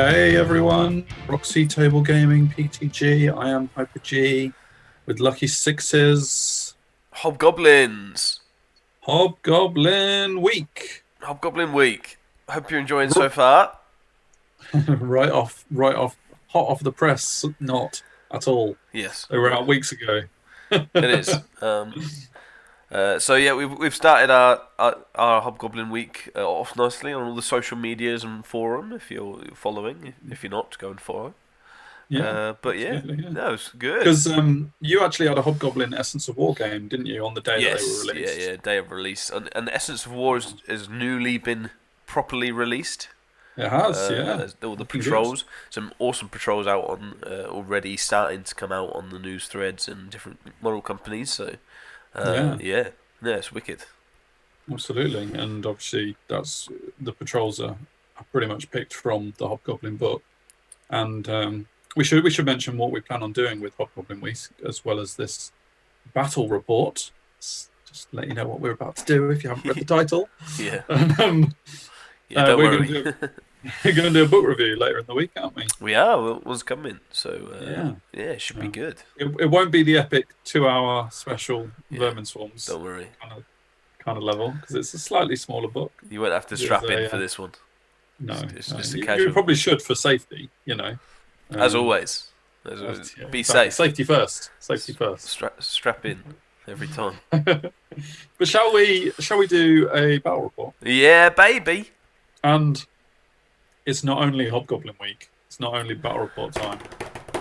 Hey everyone, Proxy Table Gaming, PTG. I am Hyper G with Lucky Sixes. Hobgoblins! Hobgoblin Week. Hobgoblin Week. Hope you're enjoying so far. right off, hot off the press. Not at all. Yes, They were out weeks ago. it is. So yeah, we've started our Hobgoblin Week off nicely on all the social medias and forum. If you're following, if you're not, go and follow. Yeah, But yeah, absolutely. Yeah. no, it's good. Because you actually had a Hobgoblin Essence of War game, didn't you, on the day that they were Yes, yeah, released? yeah. Day of release, and Essence of War has newly been properly released. It has, yeah. There's all the Looking good. patrols, some awesome patrols out on already starting to come out on the news threads and different model companies. So Yeah. yeah, it's wicked. Absolutely, and obviously that's the patrols are pretty much picked from the Hobgoblin book, and we should mention what we plan on doing with Hobgoblin Week as well as this battle report. Just to let you know what we're about to do if you haven't read the title. Yeah, Um, yeah. Don't we're worry, going to do we're going to do a book review later in the week, aren't we? we are. One's coming, so Yeah, yeah, it should be yeah. good. It won't be the epic 2 hour special Yeah, Vermin Swarms don't worry. kind of level because it's a slightly smaller book. You won't have to It is strap in for a this one. no, It's no. just a You casual. probably should for safety, you know. As Um, always, yeah, be exactly. safe. Safety first. Safety first. Strap in every time. But shall we do a battle report? Yeah, baby. And it's not only Hobgoblin Week. It's not only battle report time.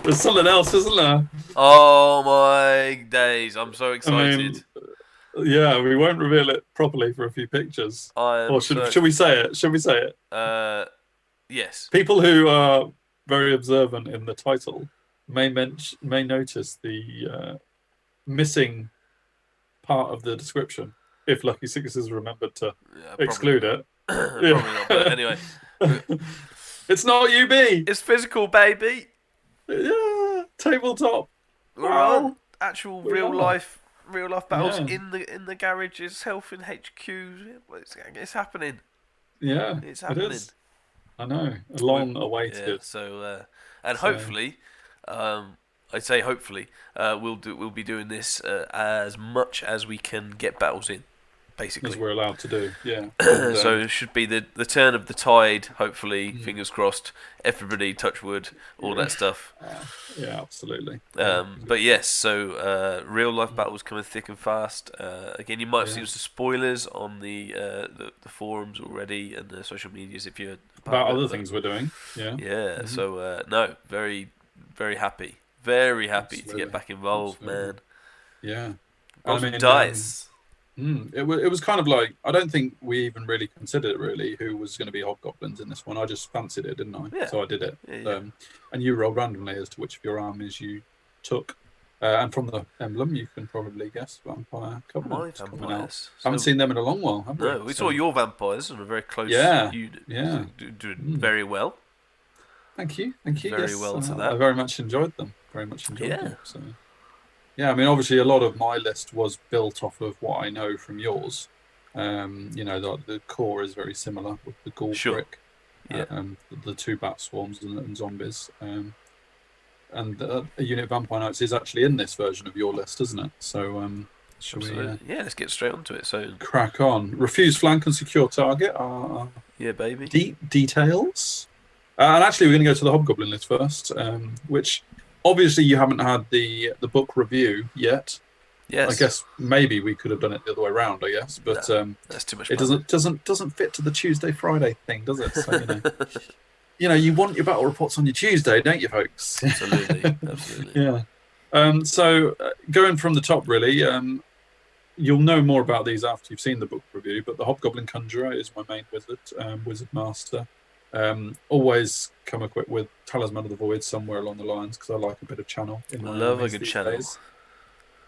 There's something else, isn't there? Oh my days! I'm so I mean, excited. yeah, we won't reveal it properly for a few pictures. I Or am so. should we say it? Should we say it? Yes. People who are very observant in the title may notice the missing part of the description if Lucky Sixes remembered to Yeah, exclude it. probably not. But Yeah. anyway, It's not UB. it's physical, baby. Yeah, tabletop. We're on Wow, actual we are. real life battles Yeah, in the garage itself in HQ. It's happening. yeah, It's it happening. is. I know, We, long yeah. awaited. So and So hopefully, I'd say hopefully, we'll be doing this as much as we can get battles in, as basically. we're allowed to do, yeah. And So it should be the turn of the tide. Hopefully, mm, fingers crossed. Everybody, touch wood, all yeah, that stuff. yeah, absolutely. Yeah, But yes, so real life battles coming thick and fast. Again, you might have yeah. seen some spoilers on the forums already and the social medias if you're a part About of it. other But things we're doing, yeah. yeah, Hmm. so no, very happy to get Absolutely, back involved, absolutely. man. Yeah. Roll I some mean, dice. it was kind of like I don't think we even really considered really who was going to be hobgoblins in this one. I just fancied it, didn't I? Yeah, So I did it. yeah. And you rolled randomly as to which of your armies you took. And from the emblem, you can probably guess Vampire My Covenant's coming out. vampires. Haven't So seen them in a long while, have we? no, we saw So your vampires and a very close yeah, unit. yeah. Doing Mm. very well. Thank you, thank you. Very Yes, well to I that. very much enjoyed them. Very much enjoyed Yeah. them. So yeah, I mean, obviously, a lot of my list was built off of what I know from yours. The core is very similar with the ghoul Sure. brick, Yeah. the two bat swarms and zombies. And a unit of vampire knights is actually in this version of your list, isn't it? So shall we Absolutely. Yeah, let's get straight onto it. So, crack on? Refuse flank and secure target are yeah, baby. details. And actually, we're going to go to the Hobgoblin list first, which obviously you haven't had the book review yet. I Yes. guess maybe we could have done it the other way around. I guess, but No, that's too much it fun. doesn't fit to the Tuesday Friday thing, does it? So you want your battle reports on your Tuesday, don't you, folks? Absolutely. Absolutely. Yeah. So going from the top, really, you'll know more about these after you've seen the book review. But the Hobgoblin Conjurer is my main wizard, wizard master. Always come equipped with Talisman of the Void somewhere along the lines because I like a bit of channel in my Love a armies good these channel. days.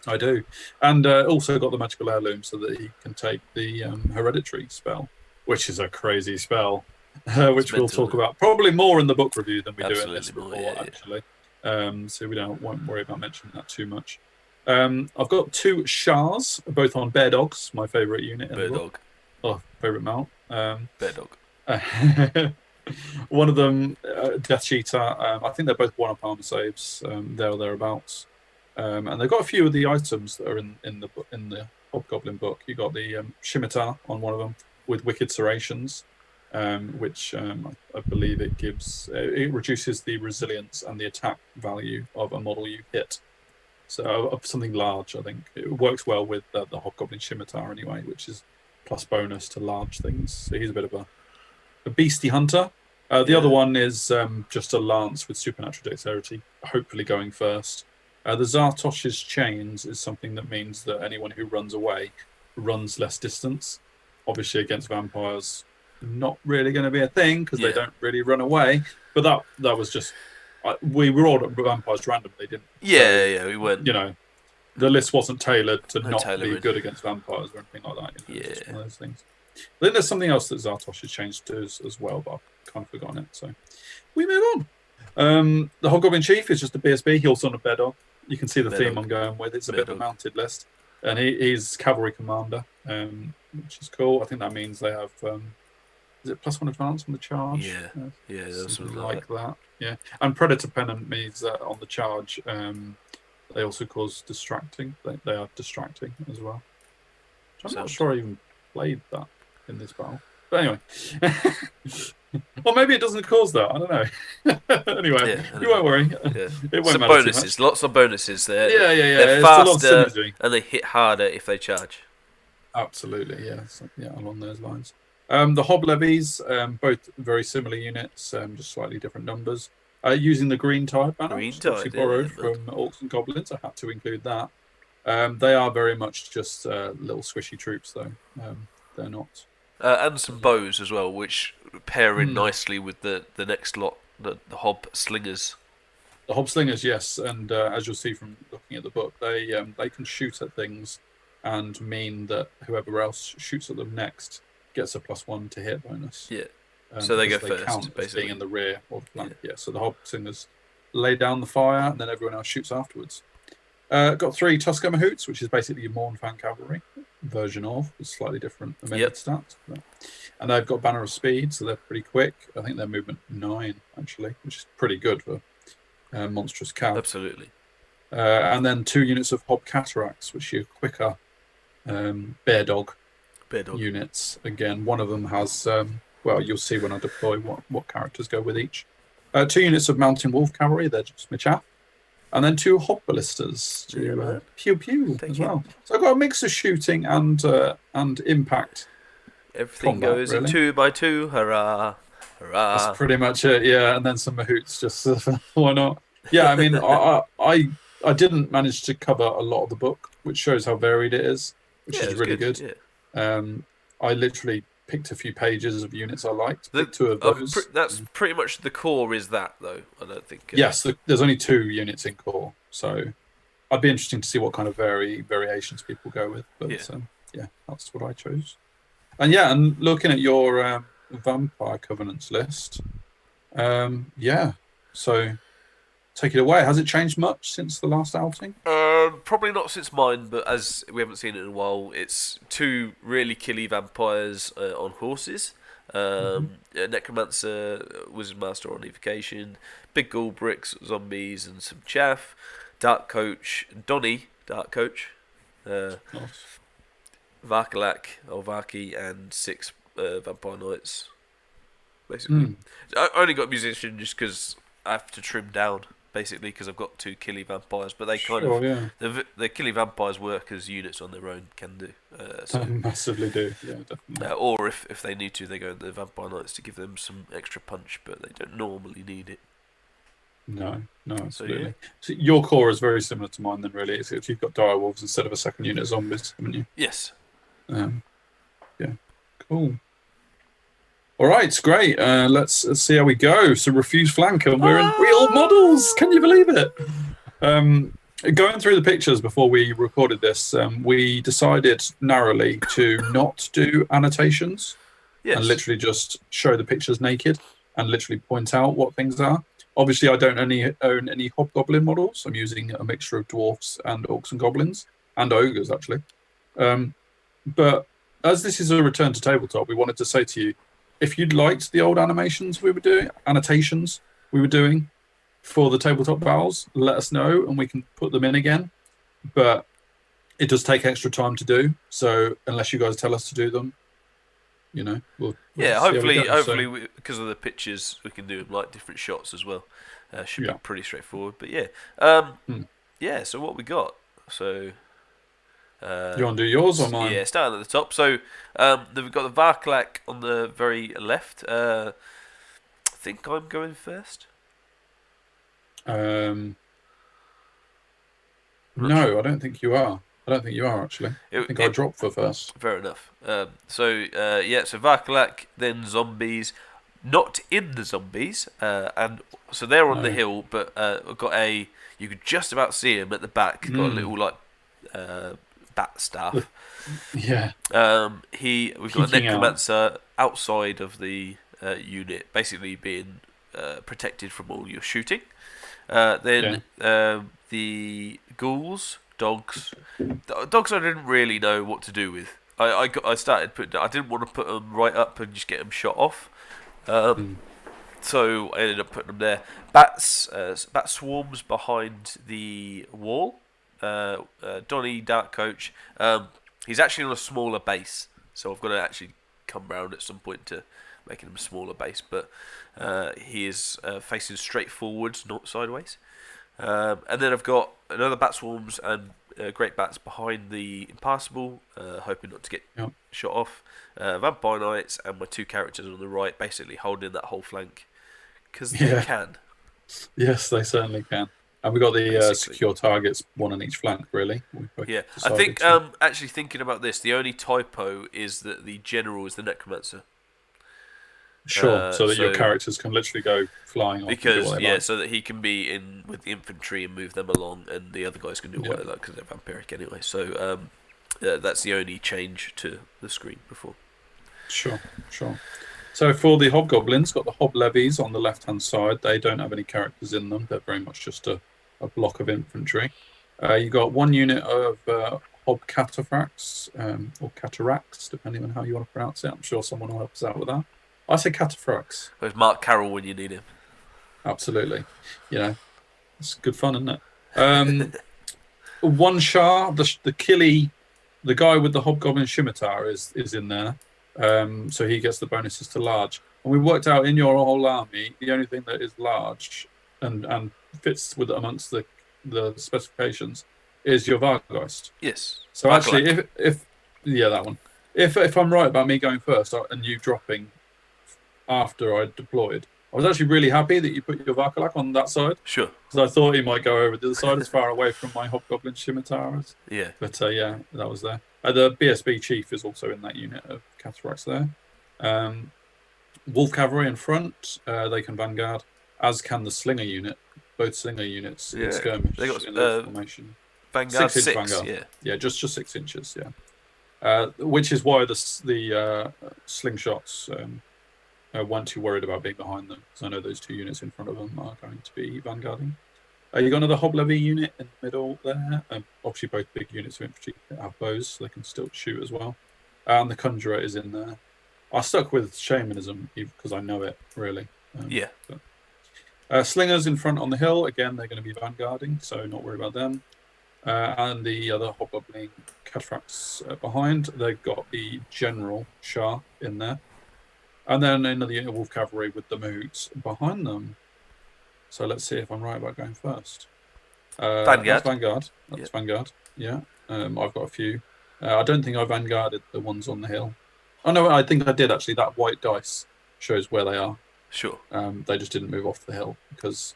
I do, and also got the magical heirloom so that he can take the hereditary spell, which is a crazy spell, which we'll mental, talk about probably more in the book review than we do in this Absolutely more. report, Yeah, actually. So we won't worry about mentioning that too much. I've got two Shahs, both on bear dogs, my favourite unit in Bear the book. dog. Oh, favourite mount. Bear dog. One of them, Death Cheater. I think they're both one-up armor saves, there or thereabouts. And they've got a few of the items that are in the Hobgoblin book. You got the Scimitar on one of them with Wicked Serrations, which I believe it gives. It reduces the resilience and the attack value of a model you hit. So of something large, I think it works well with the Hobgoblin Scimitar anyway, which is plus bonus to large things. So he's a bit of a beastie hunter. The other one is just a lance with supernatural dexterity, hopefully going first. The Zartosh's chains is something that means that anyone who runs away runs less distance. Obviously, against vampires, not really going to be a thing because they don't really run away. But that was just we rolled up vampires randomly, didn't we? Yeah, we weren't. You know, the list wasn't tailored to not tailoring. be good against vampires or anything like that. You know, Yeah, just one of those things. I think there's something else that Zartosh has changed to as well, but I've kind of forgotten it. So we move on. The Hobgoblin Chief is just a BSB. He's also on a bear dog. You can see the theme I'm going with. It's a bit of a mounted list. And he's cavalry commander, which is cool. I think that means they have, is it +1 advance on the charge? Yeah, something like that. Yeah. And Predator Pennant means that on the charge, they also cause distracting. They are distracting as well. I'm not sure I even played that in this battle. But anyway. Or maybe it doesn't cause that. I don't know. Anyway, you won't worry. It won't Some matter bonuses, lots of bonuses there. Yeah. They're faster and they hit harder if they charge. Absolutely, yeah. So, along those lines. The Hob levies, both very similar units, just slightly different numbers. Using the Green Tide banner, which I borrowed from Orcs and Goblins. I had to include that. They are very much just little squishy troops, though. They're not. And some bows as well, which pair in nicely with the next lot, the Hob Slingers. The Hob Slingers, yes, and as you'll see from looking at the book, they can shoot at things and mean that whoever else shoots at them next gets a +1 to hit bonus. Yeah. So they go first, count basically. as being in the rear of the flank. Yeah. So the Hob Slingers lay down the fire, and then everyone else shoots afterwards. Got 3 Tusker Mahoots, which is basically your Mournfang cavalry version of, with slightly different amended stats. And they've got Banner of Speed, so they're pretty quick. I think they're movement 9, actually, which is pretty good for monstrous cav. Absolutely. And then 2 units of Hob Cataracts, which are quicker bear dog units. Again, one of them has, you'll see when I deploy what characters go with each. 2 units of Mountain Wolf Cavalry, they're just Michaff. And then 2 Hob Ballistas to pew pew as well. So I've got a mix of shooting and impact. Everything goes in 2 by 2. Hurrah! Hurrah! That's pretty much it. Yeah, and then some Mahoots. Just why not? Yeah, I mean, I didn't manage to cover a lot of the book, which shows how varied it is, which is really good. Yeah. I literally picked a few pages of units I liked. 2 of those. That's pretty much the core. Is that though? I don't think. Yes, there's only 2 units in core, so I'd be interesting to see what kind of variations people go with. But that's what I chose. And looking at your Vampire Covenants list, so take it away. Has it changed much since the last outing? Probably not since mine, but as we haven't seen it in a while, it's 2 really killy vampires on horses. Necromancer, Wizard Master on Evocation, Big Ghoul Bricks, Zombies, and some chaff. Dark Coach, Donny, Dark Coach. Varkalak, or Varki, and 6 Vampire Knights. Basically. I only got Musician just because I have to trim down, basically, because I've got 2 killy vampires, but they the killy vampires work as units on their own, can do. They massively do, yeah, definitely. Or if they need to, they go into the Vampire Knights to give them some extra punch, but they don't normally need it. No, absolutely. So your core is very similar to mine then, really. It's if you've got direwolves instead of a second unit of zombies, haven't you? Yes. Cool. All right, great. Let's see how we go. So refuse flank, and we're in real models. Can you believe it? Going through the pictures before we recorded this, we decided narrowly to not do annotations and literally just show the pictures naked and literally point out what things are. Obviously, I don't own any Hobgoblin models. I'm using a mixture of dwarfs and orcs and goblins and ogres, actually. But as this is a return to tabletop, we wanted to say to you, if you'd liked the old annotations we were doing for the tabletop battles, let us know and we can put them in again. But it does take extra time to do. So unless you guys tell us to do them, we'll Yeah, just see how we go. hopefully, because of the pictures, we can do like different shots as well. Should be pretty straightforward. But yeah, yeah. So what we got? So you want to do yours or mine? yeah, starting at the top. So we've got the Varklak on the very left. I think I'm going first. No, Sure. I don't think you are. I don't think you are actually. I think I dropped for first. Fair enough. So Varkalak, then zombies, not in the zombies, and so they're on the hill, but we've got you could just about see him at the back. Got a little like bat staff. Yeah. We've got a necromancer outside of the unit, basically being protected from all your shooting. Then the ghouls. Dogs I didn't really know what to do with. I didn't want to put them right up and just get them shot off. So I ended up putting them there. Bats, bat swarms behind the wall. Donny Dark Coach. He's actually on a smaller base, so I've got to actually come round at some point to making him a smaller base. But he is facing straight forwards, not sideways. And then I've got another bat swarms and great bats behind the impassable, hoping not to get shot off. Vampire knights and my two characters on the right, basically holding that whole flank because they can. Yes, they certainly can. And we've got the secure targets, one on each flank, really. Yeah, I think actually thinking about this, the only typo is that the general is the necromancer. Sure, so that your characters can literally go flying off. Because so that he can be in with the infantry and move them along, and the other guys can do what they like because they're vampiric anyway. So that's the only change to the screen before. Sure. So for the hobgoblins, got the hob levies on the left-hand side. They don't have any characters in them. They're very much just a block of infantry. You got one unit of hob cataphracts or cataracts, depending on how you want to pronounce it. I'm sure someone will help us out with that. I say cataphracts. There's Mark Carroll when you need him. Absolutely. It's good fun, isn't it? One Shah, the killie, the guy with the hobgoblin scimitar is in there. So he gets the bonuses to large. And we worked out in your whole army, the only thing that is large and fits with amongst the specifications is your Vargeist. Yes. So actually, if that one. If I'm right about me going first and you dropping after I deployed, I was actually really happy that you put your Varkalak on that side. Sure. Because I thought he might go over the other side as far away from my Hobgoblin Scimitars. Yeah. But that was there. The BSB Chief is also in that unit of Cataracts there. Wolf Cavalry in front, they can vanguard, as can the Slinger unit. Both Slinger units in skirmish. They got in the formation. Vanguard 6 vanguard. Yeah, just 6 inches, which is why the slingshots weren't too worried about being behind them, because I know those 2 units in front of them are going to be vanguarding. You got another Hob Levy unit in the middle there. Obviously, both big units of infantry have bows, so they can still shoot as well. And the Conjurer is in there. I stuck with Shamanism because I know it, really. Slingers in front on the hill. Again, they're going to be vanguarding, so not worry about them. And the other Hobgoblin Cataracts behind. They've got the General Shah in there. And then another unit of Wolf Cavalry with the Moots behind them. So let's see if I'm right about going first. Vanguard. That's Vanguard. Vanguard. Yeah. I've got a few. I don't think I vanguarded the ones on the hill. Oh no, I think I did actually. That white dice shows where they are. Sure. They just didn't move off the hill because,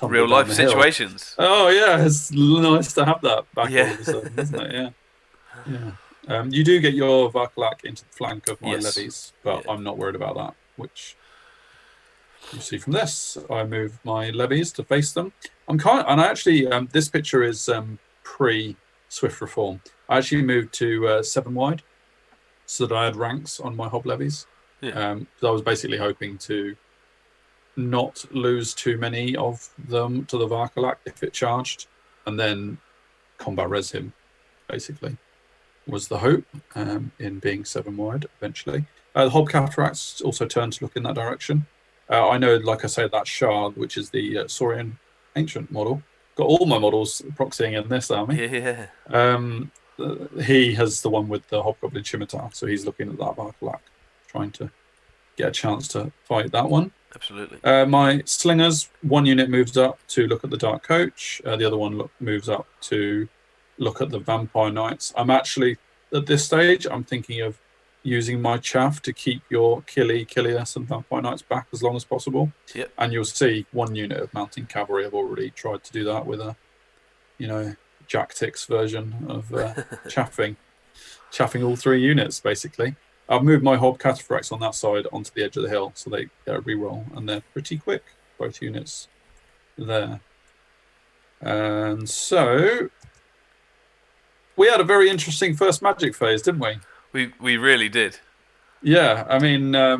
real life situations. Oh yeah, it's nice to have that back all of a sudden, isn't it? Yeah. You do get your Varkalak into the flank of my levies, but I'm not worried about that, which you see from this. I move my levies to face them. This picture is pre-Swift Reform. I actually moved to 7 wide so that I had ranks on my Hob levies. I was basically hoping to not lose too many of them to the Varkalak if it charged, and then combat res him, basically, was the hope in being 7 wide eventually. The Hobcataracts also turn to look in that direction. I know, like I said, that Shard, which is the Saurian Ancient model, got all my models proxying in this army. Yeah. He has the one with the Hobgoblin Scimitar, so he's looking at that Barkalak, trying to get a chance to fight that one. Absolutely. My Slingers, one unit moves up to look at the Dark Coach. The other one moves up to look at the Vampire Knights. I'm actually, at this stage, I'm thinking of using my chaff to keep your Killius and Vampire Knights back as long as possible. Yep. And you'll see one unit of Mountain Cavalry. I've already tried to do that with a, Jack Tix version of chaffing all 3 units, basically. I've moved my Hob Cataphracts on that side onto the edge of the hill, so they get a reroll, and they're pretty quick, both units there. And so we had a very interesting first Magic phase, didn't we? We really did. Yeah, I mean, I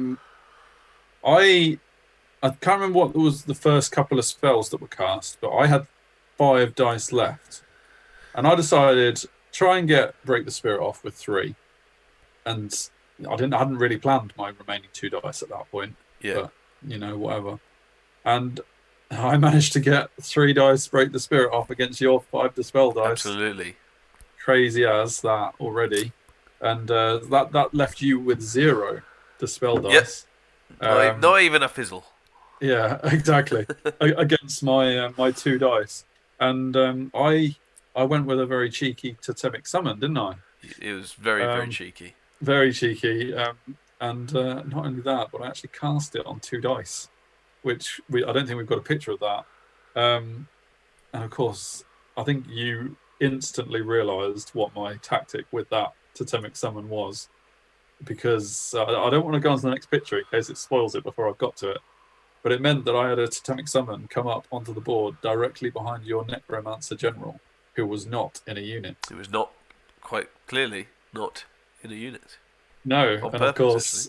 can't remember what was the first couple of spells that were cast, but I had 5 dice left, and I decided try and get Break the Spirit off with 3, and I hadn't really planned my remaining 2 dice at that point. Yeah. But whatever, and I managed to get 3 dice Break the Spirit off against your 5 Dispel dice. Absolutely. Crazy as that already. And that left you with 0 Dispel dice. Yep. Not even a fizzle. Yeah, exactly. Against my 2 dice. And I went with a very cheeky Totemic Summon, didn't I? It was very cheeky. Very cheeky. And not only that, but I actually cast it on 2 dice, which I don't think we've got a picture of that. And of course, I think you instantly realised what my tactic with that Totemic Summon was, because I don't want to go on to the next picture in case it spoils it before I've got to it. But it meant that I had a Totemic Summon come up onto the board directly behind your Necromancer General, who was not in a unit. It was not, quite clearly, not in a unit. No, On and purpose, of course,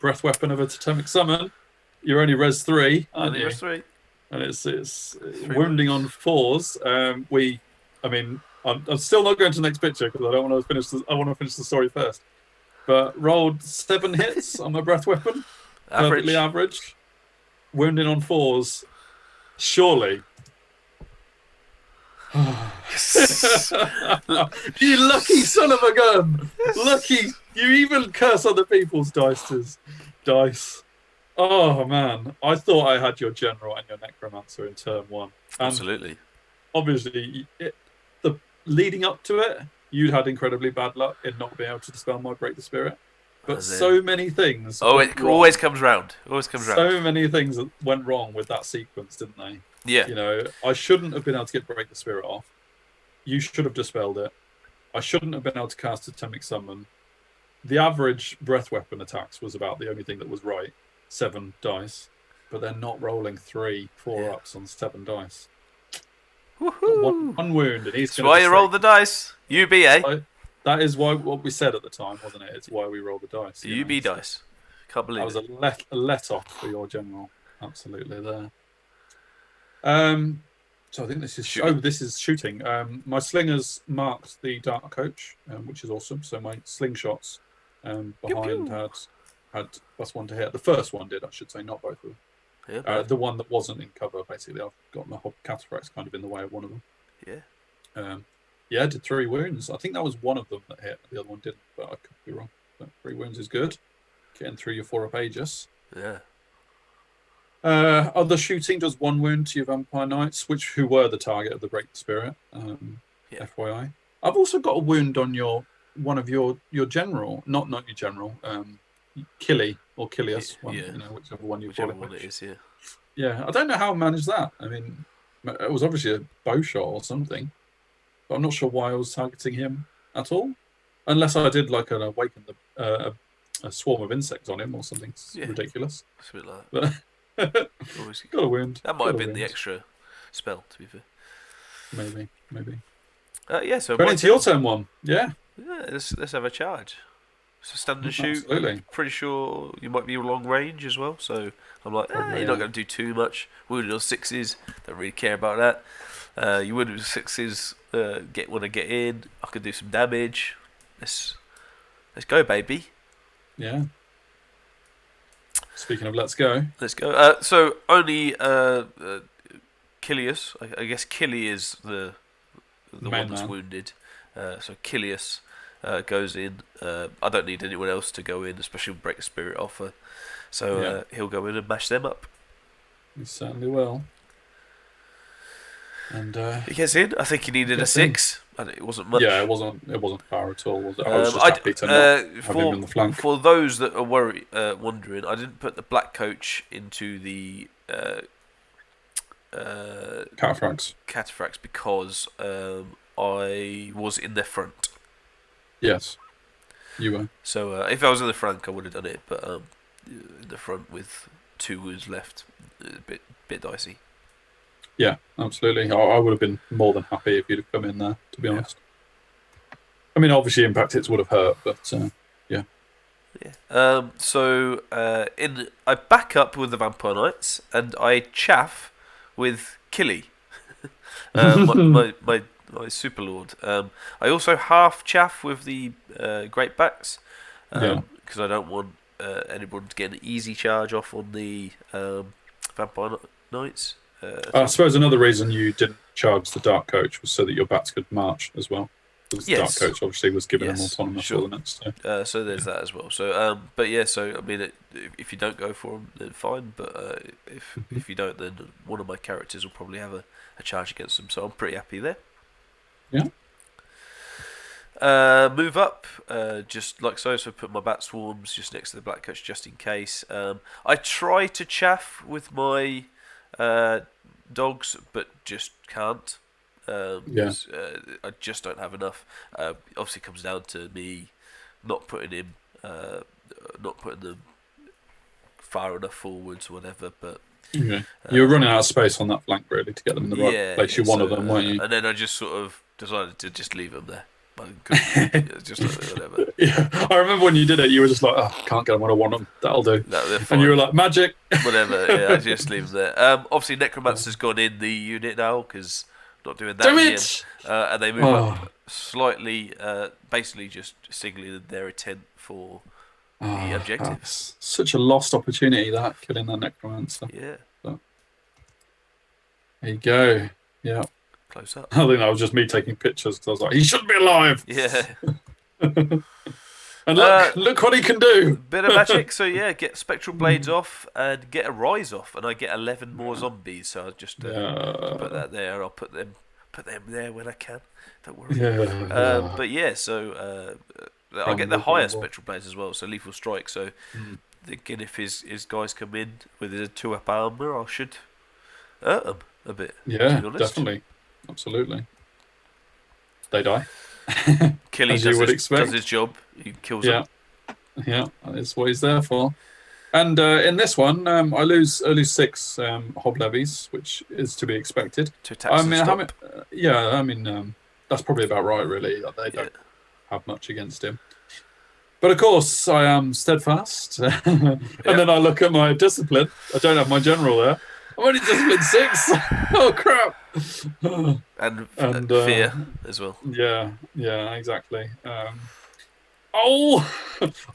Breath Weapon of a Totemic Summon, you're only res 3, aren't you? Res 3. And it's wounding on 4s. I'm still not going to the next picture because I don't want to finish. I want to finish the story first. But rolled 7 hits on my Breath Weapon, perfectly average. Wounding on 4s, surely. You lucky son of a gun! Lucky you even curse other people's dice. Oh man, I thought I had your General and your Necromancer in turn 1. And absolutely. Obviously, the leading up to it, you'd had incredibly bad luck in not being able to dispel my Break the Spirit. But so many things. Oh, it always comes round. So many things went wrong with that sequence, didn't they? Yeah. I shouldn't have been able to get Break the Spirit off. You should have dispelled it. I shouldn't have been able to cast a Totemic Summon. The average Breath Weapon attacks was about the only thing that was right. 7 dice. But they're not rolling 3 4-ups on 7 dice. One wound, and he's That's why you roll the dice. UBA. That is what we said at the time, wasn't it? It's why we roll the dice. UB dice. Can't believe that was a let off for your General. Absolutely there. So I think this is shooting. This is shooting. My Slingers marked the Dark Coach, which is awesome. So my Slingshots behind had +1 to hit. The first one did, I should say, not both of them. Yeah, the one that wasn't in cover, basically. I've got my Cataphracts kind of in the way of one of them. Yeah. Did 3 wounds. I think that was one of them that hit. The other one didn't, but I could be wrong. But 3 wounds is good. Getting through your 4-up Aegis. Yeah. Other shooting does 1 wound to your Vampire Knights, who were the target of the Break the Spirit. FYI. I've also got a wound on one of your General, not your General, Killy or Killius, whichever one you call it. Whichever one it is, yeah. Yeah, I don't know how I managed that. I mean, it was obviously a bow shot or something, but I'm not sure why I was targeting him at all, unless I did like an awaken a swarm of insects on him or something ridiculous. Something like that. But got a wound. That might have been the extra spell, to be fair. Maybe. So going into your turn 1. Yeah. Let's have a charge. So stand and shoot. Absolutely. Pretty sure you might be long range as well. So I'm like, you're not going to do too much. Wounded on 6s. Don't really care about that. You wounded with 6s. Want to get in. I could do some damage. Let's go, baby. Yeah. Speaking of let's go. Let's go. So only Kilius, I guess Killy is the one Main that's man. wounded. So Kilius goes in. I don't need anyone else to go in, especially with Break the Spirit offer. So he'll go in and mash them up. He certainly will. And He gets in. I think he needed a 6. And it wasn't much. Yeah, it wasn't far at all, was it? I was just happy to not have him in the flank. For those that are wondering, I didn't put the black coach into the cataphracts because I was in their front. Yes, you were. So if I was in the flank, I would have done it, but in the front with 2 wounds left, a bit dicey. Yeah, absolutely. I would have been more than happy if you'd have come in there, to be honest. I mean, obviously, impact hits would have hurt, but yeah. Yeah. So I back up with the Vampire Knights, and I chaff with Killy, my super lord. I also half chaff with the Great Backs, because I don't want anyone to get an easy charge off on the Vampire Knights. I suppose another reason you didn't charge the Dark Coach was so that your bats could march as well. Because the Dark Coach obviously was giving them autonomous, wasn't it? So there's that as well. So but yeah, so I mean, if you don't go for them, then fine. But if you don't, then one of my characters will probably have a charge against them. So I'm pretty happy there. Yeah. Move up, just like so. So put my bat swarms just next to the black coach, just in case. I try to chaff with my dogs, but just can't. I just don't have enough. Obviously, it comes down to me not putting them far enough forwards, whatever. But you were running out of space on that flank, really, to get them in the right place. You wanted them, weren't you? And then I just sort of decided to just leave them there. Just whatever. Yeah, I remember when you did it, you were just like, "Oh, can't get them when I want them. That'll do." And you were like, "Magic." Whatever. Yeah, I just leave them there. Obviously, Necromancer's gone in the unit now because not doing that. Damn it! And they move up slightly, basically just signaling their intent for the objective. Such a lost opportunity, that killing that Necromancer. Yeah. But there you go. Yeah. Close up. I think that was just me taking pictures because I was like, he shouldn't be alive. Yeah. And look what he can do. Bit of magic. So yeah, get Spectral Blades off and get a Rise off, and I get 11 more zombies. So I'll just put that there. I'll put them there when I can. Don't worry. Yeah. But yeah, so I'll get the higher Spectral Blades as well. So Lethal Strike. So again, if his guys come in with his 2-up armor, I should hurt them a bit. Yeah, definitely. Absolutely. They die. Killy does his job. He kills them. Yeah, that's what he's there for. And in this one, I lose 6 hob levies, which is to be expected. To attack stop. That's probably about right, really. They don't have much against him. But of course, I am steadfast. And then I look at my discipline. I don't have my general there. I'm only discipline 6. Oh crap! And fear as well. Yeah, exactly. I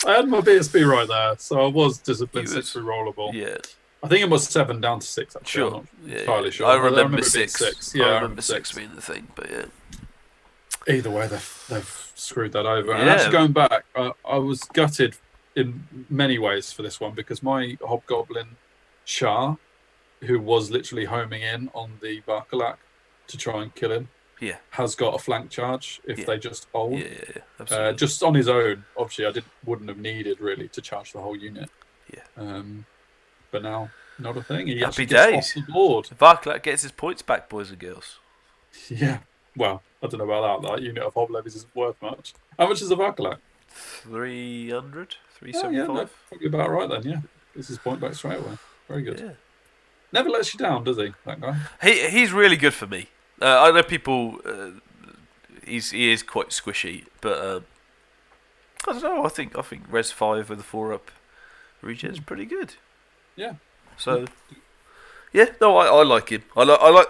had my BSB right there, so I was discipline 6 rerollable. Yeah. I think it was 7 down to 6. Actually, sure. I'm not entirely sure. I remember 6. 6. Yeah, I remember 6 being the thing, but yeah. Either way, they've screwed that over. And actually, going back, I was gutted in many ways for this one because my Hobgoblin Shah, who was literally homing in on the Barkalak to try and kill him, has got a flank charge if they just hold. Yeah, absolutely. Just on his own, obviously, I wouldn't have needed really to charge the whole unit. Yeah. But now, not a thing. He Happy days. Off the board. Barkalak gets his points back, boys and girls. Yeah. Well, I don't know about that. That unit of Hob levies isn't worth much. How much is a Barkalak? 300, 375. Yeah, no, probably about right then. Yeah, gets his point back straight away. Very good. Yeah. Never lets you down, does he? That guy. He's really good for me. I know people. He is quite squishy, but I don't know. I think Res 5 with a 4-up regen is pretty good. Yeah. So. Yeah, no, I like him. I like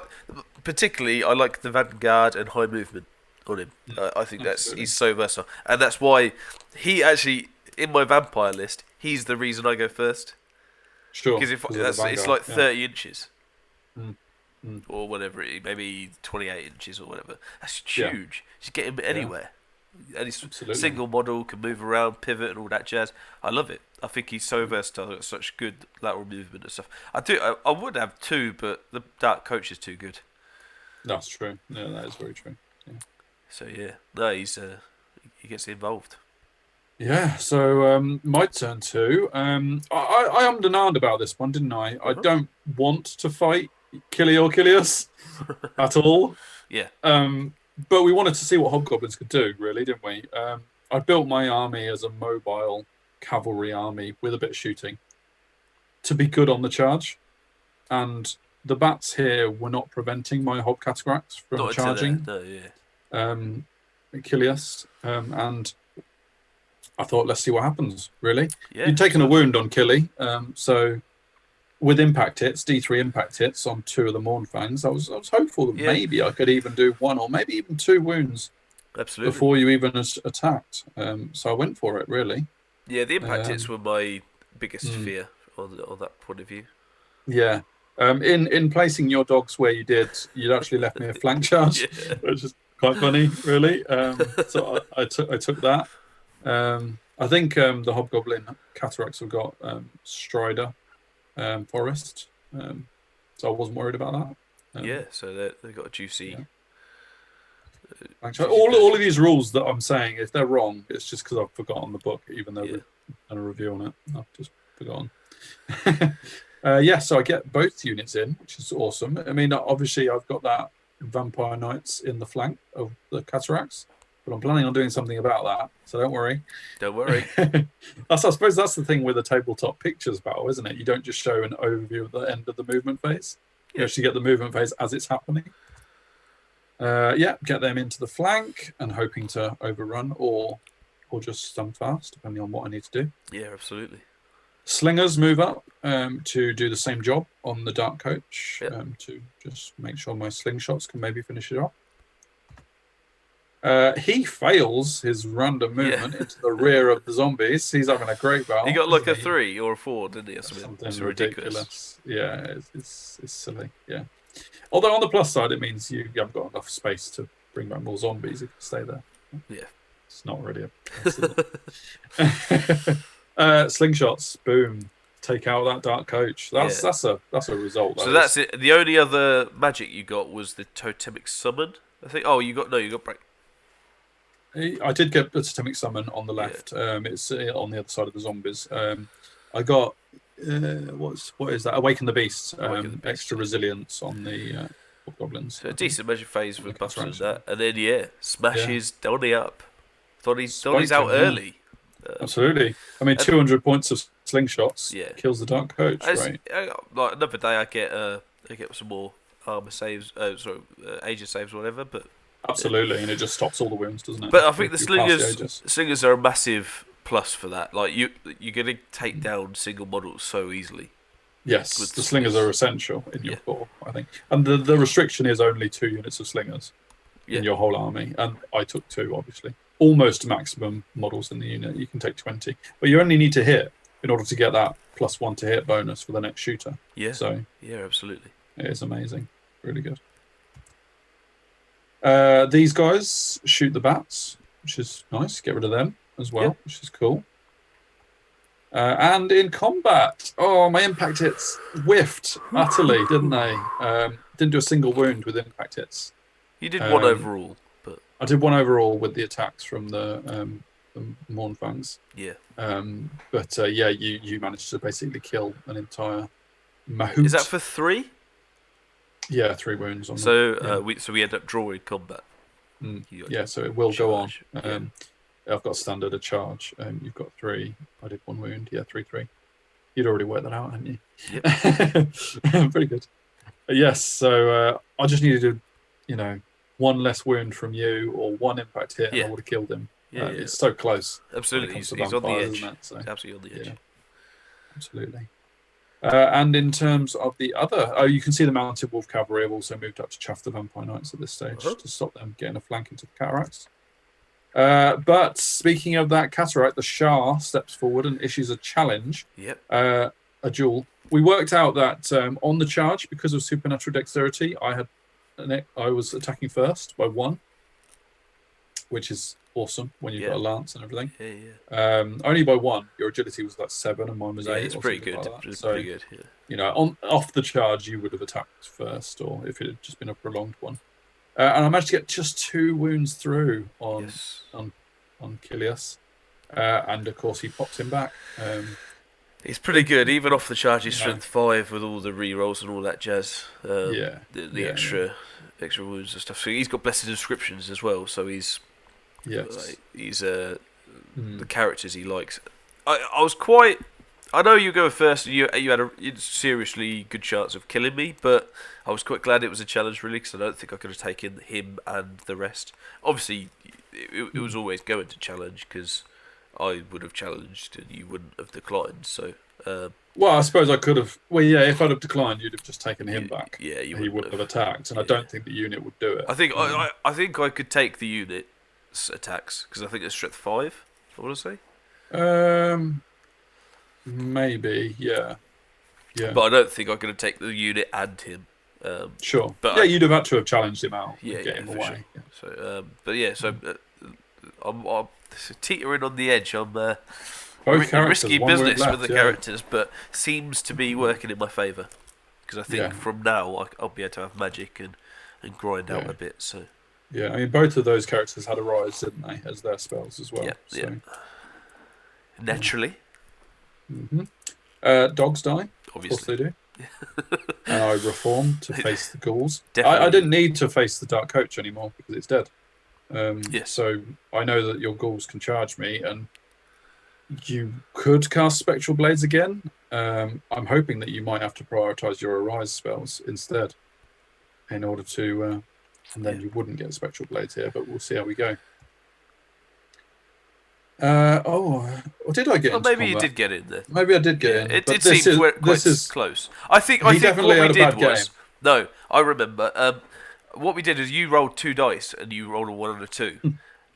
particularly I like the Vanguard and high movement on him. I think he's so versatile, and that's why he actually in my vampire list, he's the reason I go first. Sure. Because if of the it's Vanguard, like yeah. 30 inches. Mm, mm. Or whatever, maybe 28 inches or whatever. That's Yeah. huge. You get him anywhere. And he's Absolutely. single model, can move around, pivot, and all that jazz. I love it. I think he's so versatile, got such good lateral movement and stuff. I would have two, but the Dark Coach is too good. That's true. Yeah, that is very true. Yeah. So yeah, no, he gets involved. Yeah, so my turn too. I ummed and ahed about this one, didn't I? I don't want to fight Killy or Kilius at all. Yeah. But we wanted to see what Hobgoblins could do, really, didn't we? I built my army as a mobile cavalry army with a bit of shooting to be good on the charge. And the bats here were not preventing my Hobcatarachs from Not charging. No, yeah. Kilius. And I thought, let's see what happens, really. Yeah, You'd taken a wound on Killy, so with impact hits, D3 impact hits on 2 of the Mournfangs, I was hopeful that maybe I could even do 1 or maybe even 2 wounds before you even attacked. So I went for it, really. Yeah, the impact hits were my biggest fear on that point of view. Yeah. In placing your dogs where you did, you'd actually left me a flank charge, which is quite funny, really. So I took that. I think the Hobgoblin Cataracts have got Strider Forest, so I wasn't worried about that. So they've got a juicy. All of these rules that I'm saying, if they're wrong, it's just because I've forgotten the book, even though we've done a review on it. I've just forgotten. So I get both units in, which is awesome. I mean, obviously, I've got that Vampire Knights in the flank of the Cataracts, but I'm planning on doing something about that, so don't worry. Don't worry. I suppose that's the thing with a tabletop pictures battle, isn't it? You don't just show an overview of the end of the movement phase. You actually get the movement phase as it's happening. Get them into the flank and hoping to overrun or just stun fast, depending on what I need to do. Yeah, absolutely. Slingers move up to do the same job on the Dark Coach, to just make sure my slingshots can maybe finish it off. He fails his random movement into the rear of the zombies. He's having a great battle. He got like a 3 or a 4, didn't he? Or something ridiculous. Yeah, it's silly. Yeah. Although on the plus side, it means you haven't got enough space to bring back more zombies if you stay there. Yeah. It's not really a plus, is it? Slingshots, boom. Take out that Dark Coach. That's a result. So that's it. The only other magic you got was the Totemic Summon. I think. Oh, you got break. I did get the Totemic Summon on the left. It's on the other side of the zombies. I got what is that? Awaken the Beast. Extra resilience on the Hobgoblins. So a decent measure phase with buffs and that, and then smashes Donny up. Donny's out early. Absolutely. I mean, 200 points of slingshots kills the Dark Coach, right? Like another day, I get some more armor saves, Aegis saves, or whatever. But absolutely, and it just stops all the wounds, doesn't it? But I think the slingers are a massive plus for that. Like you're going to take down single models so easily. Yes, the slingers are essential in your core, I think. And the restriction is only 2 units of slingers in your whole army. And I took 2, obviously. Almost maximum models in the unit. You can take 20. But you only need to hit in order to get that +1 to hit bonus for the next shooter. Yeah. So absolutely. It is amazing. Really good. These guys shoot the bats, which is nice. Get rid of them as well, which is cool. And in combat, my impact hits whiffed utterly, didn't they? Didn't do a single wound with impact hits. You did 1 overall, but I did 1 overall with the attacks from the Mournfangs. Yeah. You managed to basically kill an entire mahout. Is that for 3? Yeah, 3 wounds on. We end up drawing combat. So it will go on. I've got standard a charge. You've got 3. I did 1 wound. Yeah, 3/3. You'd already worked that out, hadn't you? Yep. Pretty good. Yes. So I just needed to, 1 less wound from you or 1 impact hit, and I would have killed him. It's so close. Absolutely, he's on the edge. So, he's absolutely on the edge. Yeah. Absolutely. And in terms of the other, you can see the mounted wolf cavalry have also moved up to chaff the vampire knights at this stage to stop them getting a flank into the cataracts. But speaking of that cataract, the Shah steps forward and issues a challenge, Yep. a duel. We worked out that on the charge, because of supernatural dexterity, I was attacking first by 1, which is awesome when you've got a lance and everything. Yeah. Only by 1. Your agility was like 7 and mine was 8. It's pretty good. Like It's so, pretty good. Yeah. You know, off the charge, you would have attacked first, or if it had just been a prolonged one. And I managed to get just 2 wounds through on Kilius, and of course he popped him back. He's pretty good, even off the charge. He's strength 5 with all the re-rolls and all that jazz. The extra wounds and stuff. So he's got blessed inscriptions as well. So he's the characters he likes. I was quite. I know you go first. You had a seriously good chance of killing me, but I was quite glad it was a challenge, really, because I don't think I could have taken him and the rest. Obviously, it was always going to challenge, because I would have challenged and you wouldn't have declined. So, well, I suppose I could have. Well, yeah, if I'd have declined, you'd have just taken him back. Yeah, he wouldn't have attacked, and I don't think the unit would do it. I think I think I could take the unit's attacks, because I think it's strength 5. I want to say. Maybe, yeah. But I don't think I could have taken the unit and him. Sure. But yeah, you'd have had to have challenged him out. Yeah, and get him away. Sure. Yeah. So, but yeah, so I'm teetering on the edge. I'm risky business with the characters, but seems to be working in my favour, because I think from now I'll be able to have magic and grind out a bit. So. Yeah, I mean, both of those characters had a rise, didn't they, as their spells as well? Yeah. Naturally. Dogs die. Obviously. Of course they do. And I reform to face the ghouls. Definitely. I didn't need to face the Dark Coach anymore because it's dead. Yes. So I know that your ghouls can charge me, and you could cast Spectral Blades again. I'm hoping that you might have to prioritise your Arise spells instead, in order to, and then you wouldn't get Spectral Blades here. But we'll see how we go. Or did I get? Into maybe combat? You did get in there. Maybe I did get in. It seemed quite close. I think what we did was no. I remember. What we did is you rolled 2 dice and you rolled a 1 and a 2,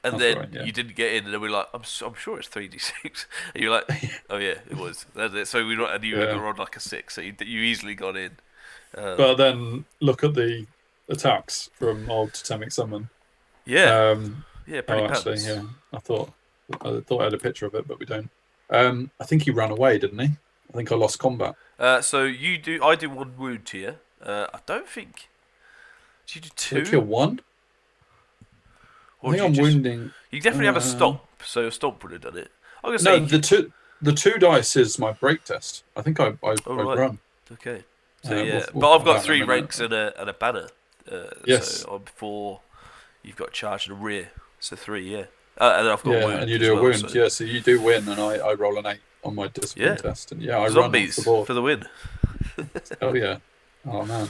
and then you didn't get in, and then we're like, I'm sure it's 3d6, and you're like, oh yeah, it was. That's it. So we and you rolled like a 6, so you easily got in. But then look at the attacks from old Totemic Summon. Yeah. Pretty actually, I thought I had a picture of it, but we don't. I think he ran away, didn't he? I think I lost combat. So you do. I do 1 wound to you. I don't think. Did you do 2? Did I kill 1? I think I'm wounding. You definitely have a stomp, so a stomp would have done it. I'm gonna say the two dice is my break test. I think I run. Okay. So but I've got 3 ranks and a banner. Yes. So before you've got charge and a rear, so 3. Yeah. And then I've got a wound. And you do a wound. So. Yeah, so you do win, and I roll an 8 on my discipline test, and I Zombies run off the board for the win. Oh yeah. Oh man.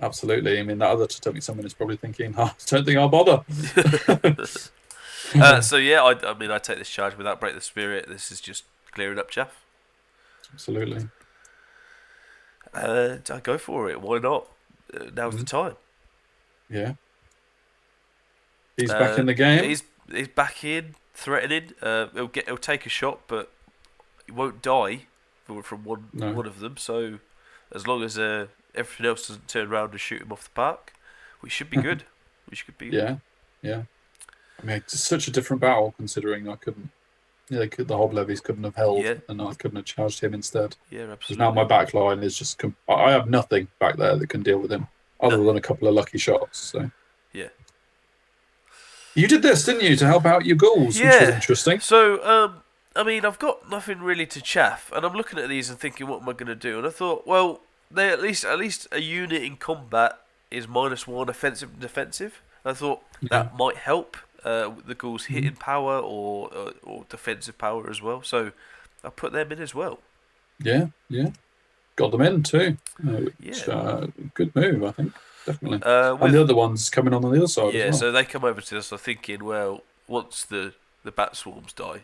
Absolutely. I mean, that other Totemic Summon is probably thinking, I don't think I'll bother. So yeah, I mean, I take this charge without break the spirit. This is just clearing up chaff. Absolutely. I go for it. Why not? Now's the time. Yeah. He's back in the game. He's back in, threatening. He'll take a shot, but he won't die from one of them. So as long as everything else doesn't turn around and shoot him off the park, we should be good. Yeah. I mean, it's such a different battle, considering I couldn't. Yeah, the Hoblevies couldn't have held, and I couldn't have charged him instead. Yeah, absolutely. Because now my back line is just. I have nothing back there that can deal with him, other than a couple of lucky shots. So. Yeah. You did this, didn't you, to help out your ghouls, which was interesting. So, I mean, I've got nothing really to chaff, and I'm looking at these and thinking, what am I going to do? And I thought, well, they at least a unit in combat is -1 offensive and defensive. And I thought that might help the ghouls hitting power or defensive power as well. So I put them in as well. Yeah. Got them in too. Good move, I think. Definitely. And the other one's coming on the other side as well. So they come over to us. I'm thinking, well, once the bat swarms die,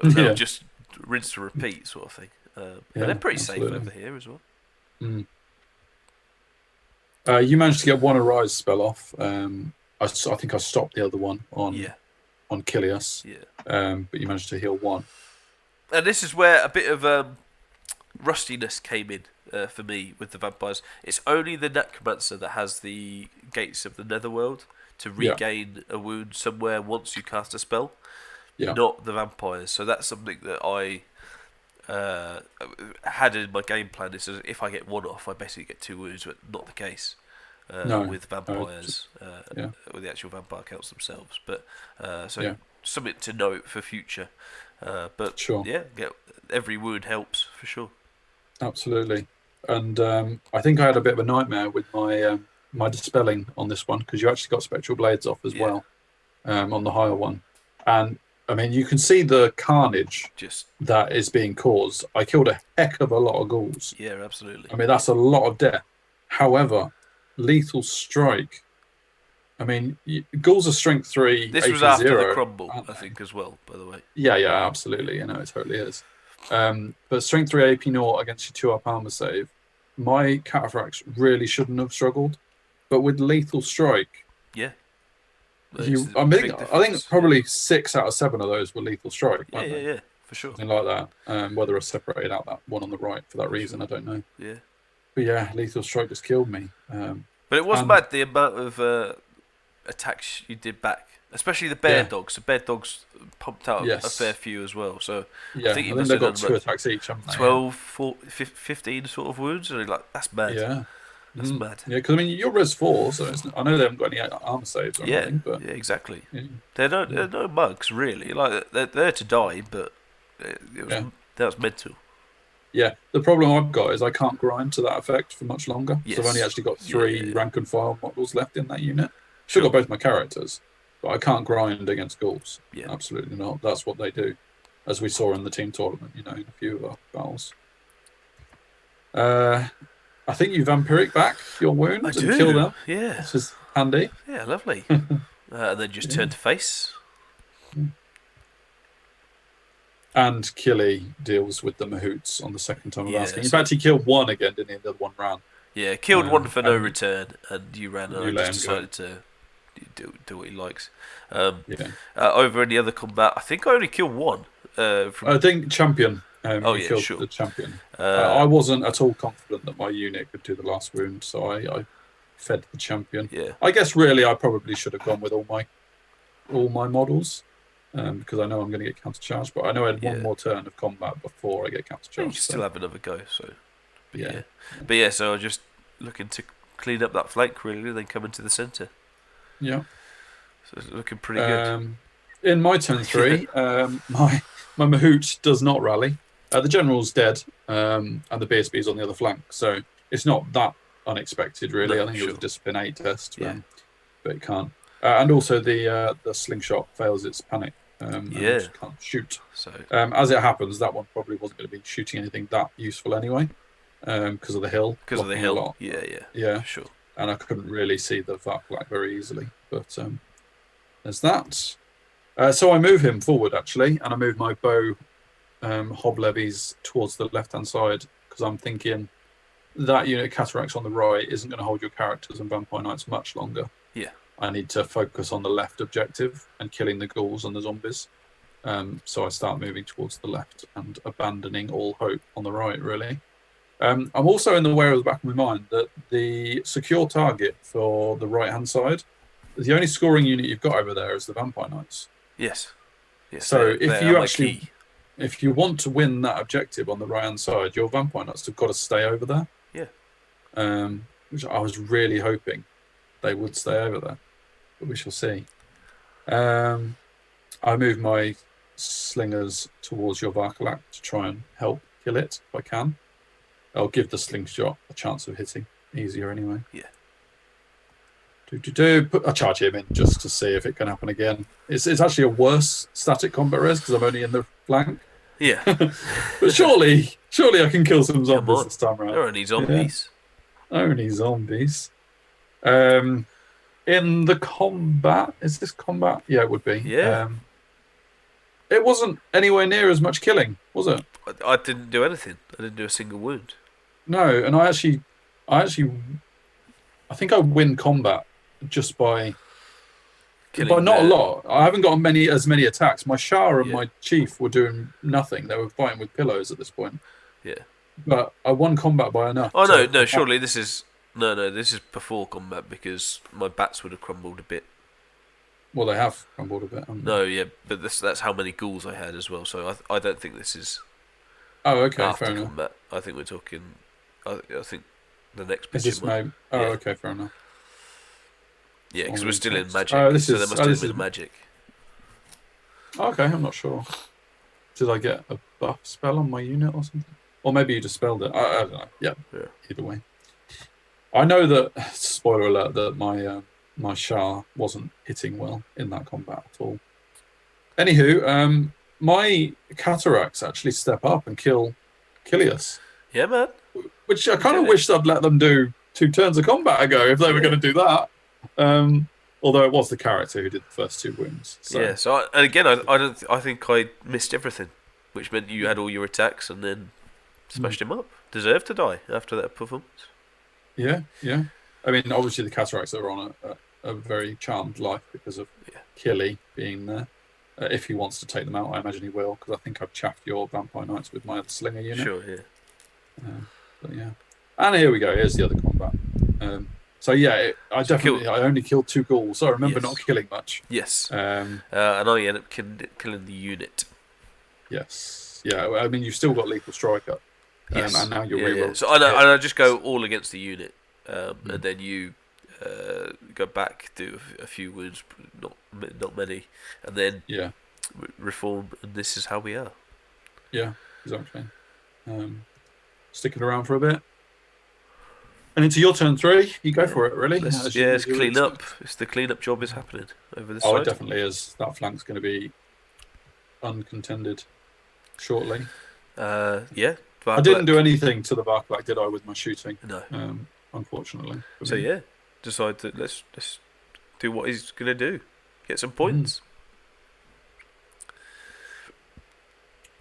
they'll just rinse and repeat sort of thing. And they're pretty safe over here as well. You managed to get 1 Arise spell off. I think I stopped the other one Yeah, on Kilius, yeah. but you managed to heal one. And this is where a bit of rustiness came in for me with the vampires. It's only the necromancer that has the gates of the netherworld to Yeah, regain a wound somewhere once you cast a spell, yeah, not the vampires. So that's something that I uh, had in my game plan. Is that if I get one off, I basically get 2 wounds, but not the case no, with just, vampires, yeah, with the actual vampire counts themselves. But so yeah, something to note for future. But sure, yeah, every wound helps for sure. absolutely. And I think I had a bit of a nightmare with my dispelling on this one because you actually got spectral blades off as Yeah, well on the higher one, and I mean you can see the carnage just that is being caused. I killed a heck of a lot of ghouls. yeah, absolutely. I mean that's a lot of death. However, lethal strike. I mean, ghouls are strength 3, This was AP after the 0, crumble, aren't I they? think, as well. By the way, Yeah, yeah, absolutely. You know, it totally is. But strength 3 AP 0 against your 2 up armor save, my cataphracts really shouldn't have struggled. But with lethal strike, yeah, it's you a big I think difference. Yeah, probably 6 out of 7 of those were lethal strike, yeah, weren't yeah, they? yeah, for sure. Something like that. Whether I separated out that one on the right for that For reason, sure. I don't know. Yeah, But yeah, lethal strike just killed me. but it was And mad the amount of attacks you did back, especially the bear yeah, dogs. The bear dogs pumped out a fair yes, few as well. So I yeah, think you I think must they've have got done 2 about attacks each, haven't they? Yeah. 12, 15 sort of wounds. And like that's mad. Yeah. That's mad. Yeah, because I mean, you're res 4, so I know they haven't got any armor saves or Yeah, anything, but yeah, exactly. yeah, They're no mugs really. Like they're there to die, but it was yeah, that was mental. yeah. The problem I've got is I can't grind to that effect for much longer because I've only Yes. actually got Yeah, yeah, 3 yeah. rank and file models left in that unit. Still got Sure. both my characters, but I can't grind against ghouls. Yeah. Absolutely not. That's what they do, as we saw in the team tournament. You know, in a few of our battles. Uh, I think you vampiric back your I wounds and kill do. them, Yeah. which is handy. Yeah. Lovely. And then just Yeah. turn to face. And Killy deals with the Mahoots on the second time of Yeah. asking. In So fact, he killed one again, didn't he? The other one ran. yeah, killed one for no And return, and you ran, and I you let just him go. decided to do what he likes. Um, Yeah. over any other combat, I think I only killed one. I From think champion. oh You yeah, killed sure. the champion. Uh, I wasn't at all confident that my unit could do the last wound, so I fed the champion. yeah, I guess really I probably should have gone with all my models. Because I know I'm going to get countercharged, but I know I had one yeah. more turn of combat before I get You can countercharged. still So have another go. So, but yeah, but yeah. So I was just looking to clean up that flank really, then come into the centre. yeah. So it's looking pretty good. In my turn Yeah, 3, my Mahout does not rally. The general's dead, and the BSB's on the other flank, so it's not that unexpected, really. no, I think it was a sure. discipline 8 test, Yeah, but it can't. And also the slingshot fails its panic, and yeah. can't shoot. So As it happens, that one probably wasn't going to be shooting anything that useful anyway, because of the hill because of the blocking a hill. lot. Yeah, yeah, Yeah, for sure. and I couldn't really see the Vat Black very easily, but there's that. So I move him forward actually, and I move my bow hob levies towards the left hand side because I'm thinking that unit of cataracts on the right isn't going to hold your characters and vampire knights much longer. Yeah, I need to focus on the left objective and killing the ghouls and the zombies. So I start moving towards the left and abandoning all hope on the right, really. I'm also in the aware of the back of my mind that the secure target for the right hand side, the only scoring unit you've got over there is the vampire knights. yes, yes. So They are my key. if you want to win that objective on the right hand side, your vampire knights have got to stay over there. Yeah, Which I was really hoping they would stay over there, but we shall see. I move my slingers towards your Varkalak to try and help kill it if I can. I'll give the slingshot a chance of hitting easier anyway. yeah. Put a charge him in just to see if it can happen again. It's actually a worse static combat res because I'm only in the flank. Yeah. But surely I can kill some zombies this time around. There are only zombies. Yeah, only zombies. In the combat, is this combat? Yeah, it would be. Yeah. It wasn't anywhere near as much killing, was it? I didn't do anything. I didn't do a single wound. No, and I think I win combat just by But not a lot. I haven't got as many attacks. My Shah and Yeah. my Chief were doing nothing. They were fighting with pillows at this point. Yeah. But I won combat by enough. Oh no! Surely this is This is before combat because my bats would have crumbled a bit. Well, they have crumbled a bit. No, yeah, but that's how many ghouls I had as well. So I don't think this is. Oh, okay, After fair combat, enough. I think we're talking. I think the next Is picture. this maybe? Oh, yeah. okay, fair enough. Yeah, because we're still in magic. Oh, this so is, there must have been magic. Okay, I'm not sure. Did I get a buff spell on my unit or something? Or maybe you just spelled it. I don't know. Yeah. Either way. I know that, spoiler alert, that my Shah wasn't hitting well in that combat at all. Anywho, my Cataracts actually step up and kill Kilius. Yeah, man. Which I kind of wish I'd let them do 2 turns of combat ago if they were going to do that. Although it was the character who did the first 2 wounds. So. Yeah. So I think I missed everything, which meant you had all your attacks and then smashed him up. Deserved to die after that performance. Yeah. I mean, obviously the Cataracts are on a very charmed life because of Killy being there. If he wants to take them out, I imagine he will, because I think I've chaffed your Vampire Knights with my Slinger unit. Sure, yeah. But yeah. And here we go. Here's the other combat. So yeah, I only killed 2 ghouls. So I remember not killing much. Yes. And I ended up killing the unit. Yes. Yeah. I mean, you've still got Lethal Striker. Yes. And now you're reroll. Yeah. So I just go all against the unit, and then you go back, do a few wounds, not many, and then reform, and this is how we are. Yeah, exactly. Sticking around for a bit. And into your turn 3, you go for it, really. It's clean up. It's the clean up job is happening over this side. Oh, it definitely is. That flank's going to be uncontended shortly. Yeah. I didn't do anything to the Varklak, did I, with my shooting? No. Unfortunately. So yeah, decide to let's do what he's going to do. Get some points.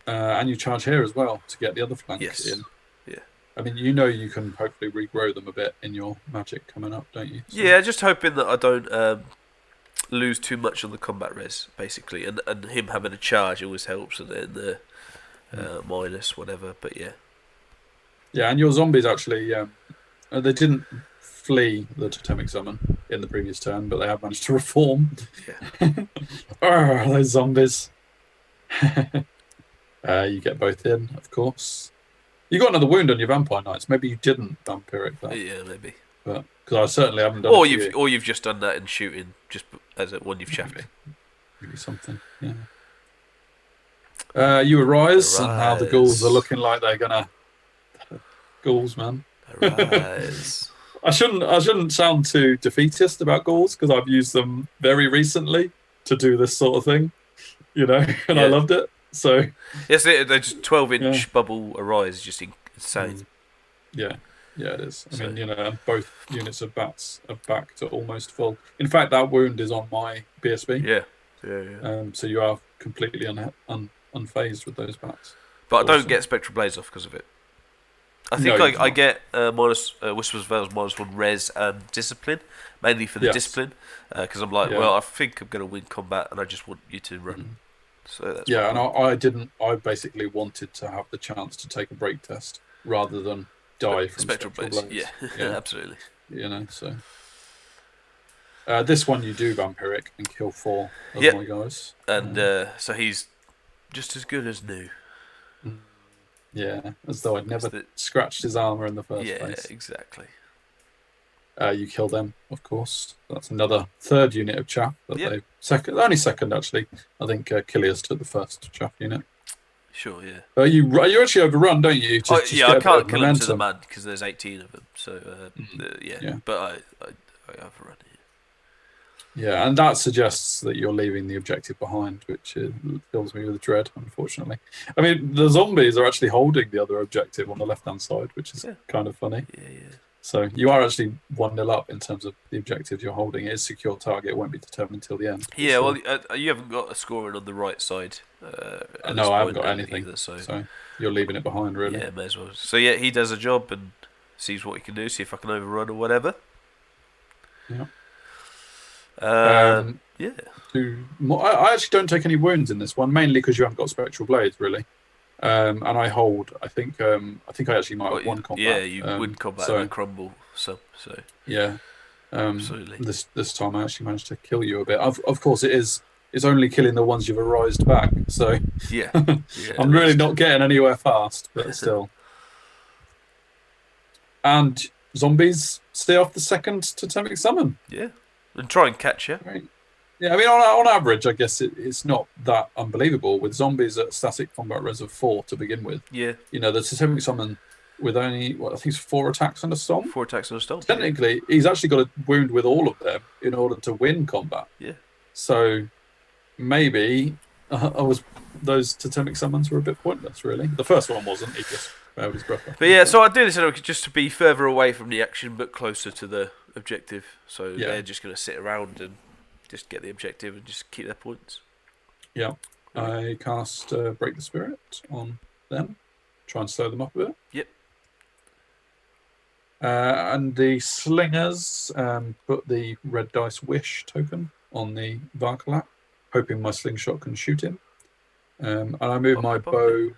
And you charge here as well to get the other flank in. Yeah. I mean, you can hopefully regrow them a bit in your magic coming up, don't you? So. Yeah, just hoping that I don't lose too much on the combat res, basically, and him having a charge always helps, and then the minus whatever. But yeah. Yeah, and your zombies actually, they didn't flee the totemic summon in the previous turn, but they have managed to reform. Yeah. Those zombies. You get both in, of course. You got another wound on your Vampire Knights. Maybe you didn't vampiric that. Yeah, maybe. But because I certainly haven't done. Or you've just done that in shooting, just as one you've chaffed. Maybe something. Yeah. You arise, and how the ghouls are looking like they're gonna. Ghouls, man. Arise. I shouldn't sound too defeatist about ghouls because I've used them very recently to do this sort of thing, and I loved it. So yes, they're just 12-inch bubble arise, just insane. Yeah, it is. I mean, both units of bats are back to almost full. In fact, that wound is on my BSB. Yeah. So you are completely unfazed with those bats. But I don't get Spectral Blaze off because of it. I think I get minus Whisper's Veils -1 res and discipline, mainly for the discipline, because I'm like, well, I think I'm going to win combat, and I just want you to run. So that's and I basically wanted to have the chance to take a break test rather than die from Spectral Blaze. Yeah, absolutely. So this one you do vampiric and kill 4 of my guys, and so he's just as good as new. Yeah, as though I'd never scratched his armor in the first place. Yeah, exactly. You kill them, of course. That's another 3rd unit of chaff. Only second actually. I think Kilius took the first chaff unit. Sure, yeah. You actually overrun, don't you? I can't kill him to the man because there's 18 of them. So but I overrun it. Yeah, and that suggests that you're leaving the objective behind, which fills me with dread, unfortunately. I mean, the zombies are actually holding the other objective on the left-hand side, which is kind of funny. Yeah. So you are actually 1-0 up in terms of the objectives you're holding. It is secure target. It won't be determined until the end. Yeah, well, you haven't got a scoring on the right side. No, I haven't got anything. Either, so you're leaving it behind, really. Yeah, may as well. So yeah, he does a job and sees what he can do, see if I can overrun or whatever. Yeah. Um, Yeah. I actually don't take any wounds in this one, mainly because you haven't got spectral blades, really. And I hold. I think I actually might Well, have won yeah, combat. you win combat and So I crumble. So yeah. absolutely. This time I actually managed to kill you a bit. Of course, it's only killing the ones you've arised back. So Yeah. Yeah, I'm that's really true. not getting anywhere fast, but still. And zombies stay off the second totemic summon. Yeah. And try and catch you. Right. Yeah, I mean, on average, I guess it's not that unbelievable with zombies at static combat res of 4 to begin with. Yeah. The totemic summon with only, I think it's 4 attacks and a stomp. 4 attacks on a stomp. Technically, he's actually got a wound with all of them in order to win combat. Yeah. So maybe those totemic summons were a bit pointless, really. The first one wasn't. He just held his breath. But yeah, so I do this just to be further away from the action, but closer to the objective. So they're just going to sit around and just get the objective and just keep their points. Yeah. I cast Break the Spirit on them. Try and slow them up a bit. Yep. And the slingers put the red dice wish token on the Varkalak, hoping my slingshot can shoot him. And I move my bow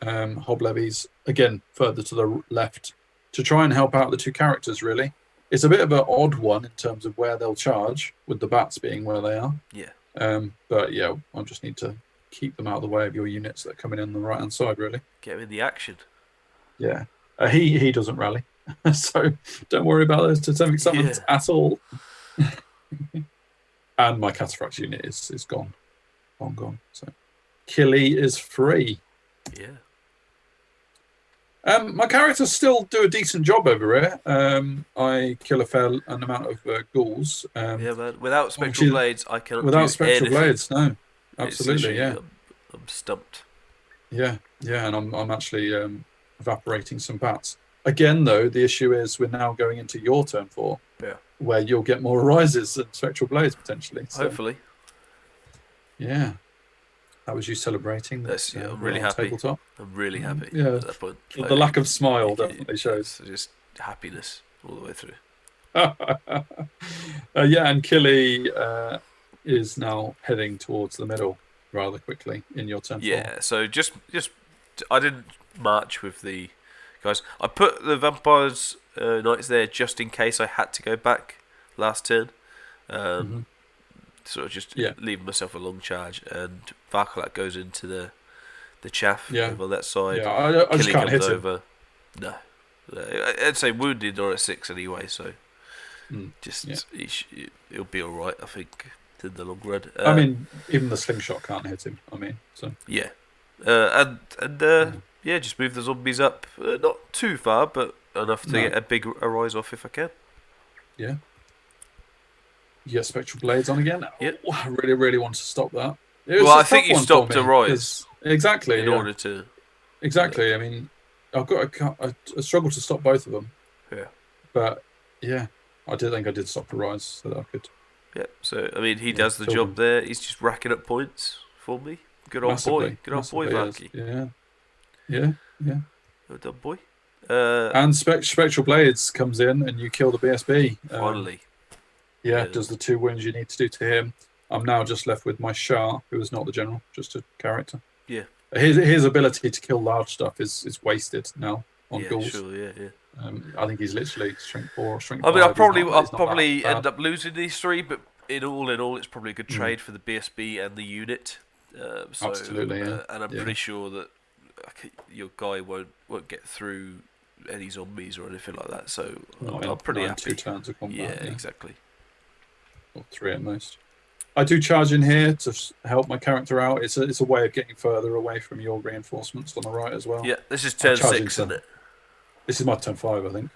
hoblevies again further to the left to try and help out the two characters, really. It's a bit of an odd one in terms of where they'll charge, with the bats being where they are. Yeah. But yeah, I just need to keep them out of the way of your units that are coming in on the right-hand side, really. Get him in the action. Yeah. He doesn't rally. So don't worry about those totemic summons at all. And my Cataphrax unit is gone. Gone. So Killy is free. Yeah. My characters still do a decent job over here. I kill a fair amount of ghouls. Yeah, man. Without spectral blades, I cannot without do spectral anything. blades, no. Absolutely, yeah. I'm stumped. Yeah, and I'm actually evaporating some bats. Again, though, the issue is we're now going into your turn 4, where you'll get more rises and spectral blades potentially. So, hopefully. Yeah. That was you celebrating. I'm really happy. Tabletop. I'm really happy at that point. The lack of smile definitely shows. Just happiness all the way through. And Killy is now heading towards the middle rather quickly in your turn 4. Yeah, so just I didn't march with the guys. I put the vampires knights there just in case I had to go back last turn. Sort of just leaving myself a long charge, and Varkalak goes into the chaff over that side. Yeah, I just can't hit over. No, I'd say wounded or at 6 anyway. So he'll be all right, I think, in the long run. I mean, even the slingshot can't hit him. I mean, so yeah, just move the zombies up, not too far, but enough to get a big rise off if I can. Yeah. You get spectral blades on again. Yep. Oh, I really, really want to stop that. I think you stopped a rise exactly in order to. Exactly. I mean, I struggle to stop both of them. Yeah. But yeah, I did stop the rise so that I could. Yeah. So I mean, he does the job there. He's just racking up points for me. Good old boy. Good old boy, Valky. Yeah. Well done, boy. And Spectral Blades comes in and you kill the BSB. Finally. Does the 2 wounds you need to do to him. I'm now just left with my Shah, who is not the general, just a character. Yeah. His ability to kill large stuff is wasted now on ghouls. Sure, yeah. I think he's literally strength 4 or strength 5. I mean, I'll he's probably end up losing these 3, but in all, it's probably a good trade for the BSB and the unit. Absolutely, yeah. And I'm pretty sure that your guy won't get through any zombies or anything like that. So I'm pretty happy. 2 turns of combat. Yeah, exactly. Or 3 at most. I do charge in here to help my character out. It's a way of getting further away from your reinforcements on the right as well. Yeah, this is turn 6, isn't it? This is my turn 5, I think.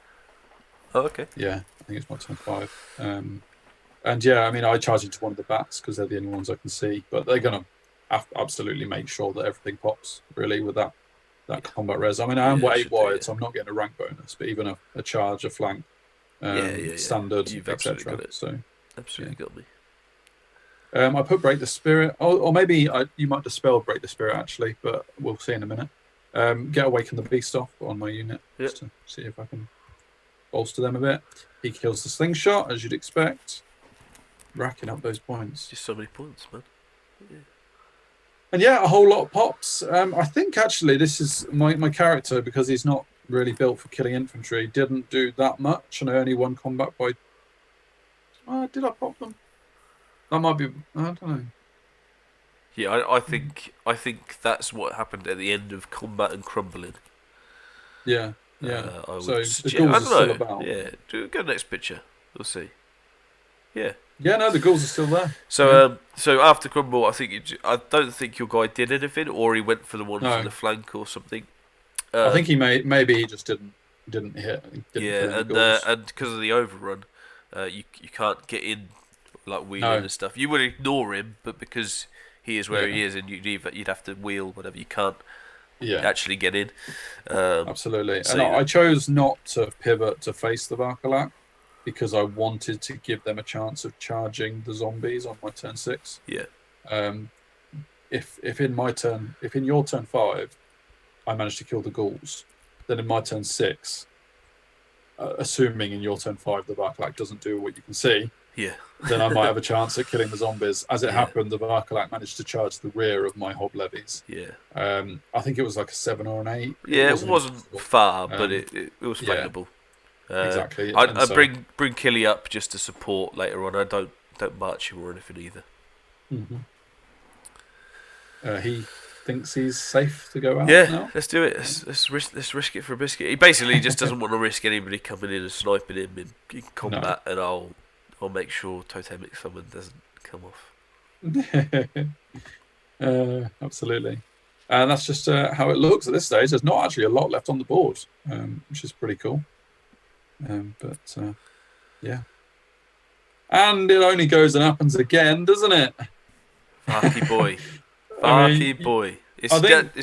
Oh, okay. Yeah, I think it's my turn 5. And yeah, I mean, I charge into one of the bats because they're the only ones I can see. But they're going to absolutely make sure that everything pops, really, with that combat res. I mean, I am 8 wide, so I'm not getting a rank bonus, but even a charge, a flank, standard, etc. So absolutely got me. I put Break the Spirit, or maybe you might dispel Break the Spirit actually, but we'll see in a minute. Get Awaken the Beast off on my unit just to see if I can bolster them a bit. He kills the slingshot, as you'd expect. racking up those points. Just so many points, man. And yeah, a whole lot of pops. I think actually this is my character, because he's not really built for killing infantry, didn't do that much, and I only won combat by. Did I pop them? That might be. I don't know. Yeah, I think that's what happened at the end of combat and crumbling. Yeah. I would So suggest, the ghouls I are don't still know. about. Yeah, go next picture. We'll see. Yeah. Yeah, no, the ghouls are still there. So so after crumble, I don't think your guy did anything, or he went for the one No. from the flank or something. I think he maybe he just didn't hit. And because of the overrun, you can't get in like wheeling and stuff. You would ignore him, but because he is where he is, and you'd have to wheel whatever. You can't actually get in. Absolutely. And I chose not to pivot to face the Varkalak, because I wanted to give them a chance of charging the zombies on my turn 6. Yeah. If in your turn 5, I managed to kill the ghouls, then in my turn 6, assuming in your turn 5 the Varkalak doesn't do what you can see, then I might have a chance at killing the zombies. As it happened, the Varkalak managed to charge the rear of my hob levies. Yeah. I think it was like a 7 or an 8. Yeah, it wasn't far, but it was flammable. Exactly. I bring Killy up just to support later on. I don't march him or anything either. He thinks he's safe to go out. Yeah, let's do it. Let's risk it for a biscuit. He basically just doesn't want to risk anybody coming in and sniping him in combat, and I'll make sure Totemic Summon doesn't come off. Absolutely. And that's just how it looks at this stage. There's not actually a lot left on the board, which is pretty cool. Yeah. And it only goes and happens again, doesn't it? Farky boy. Boy. Is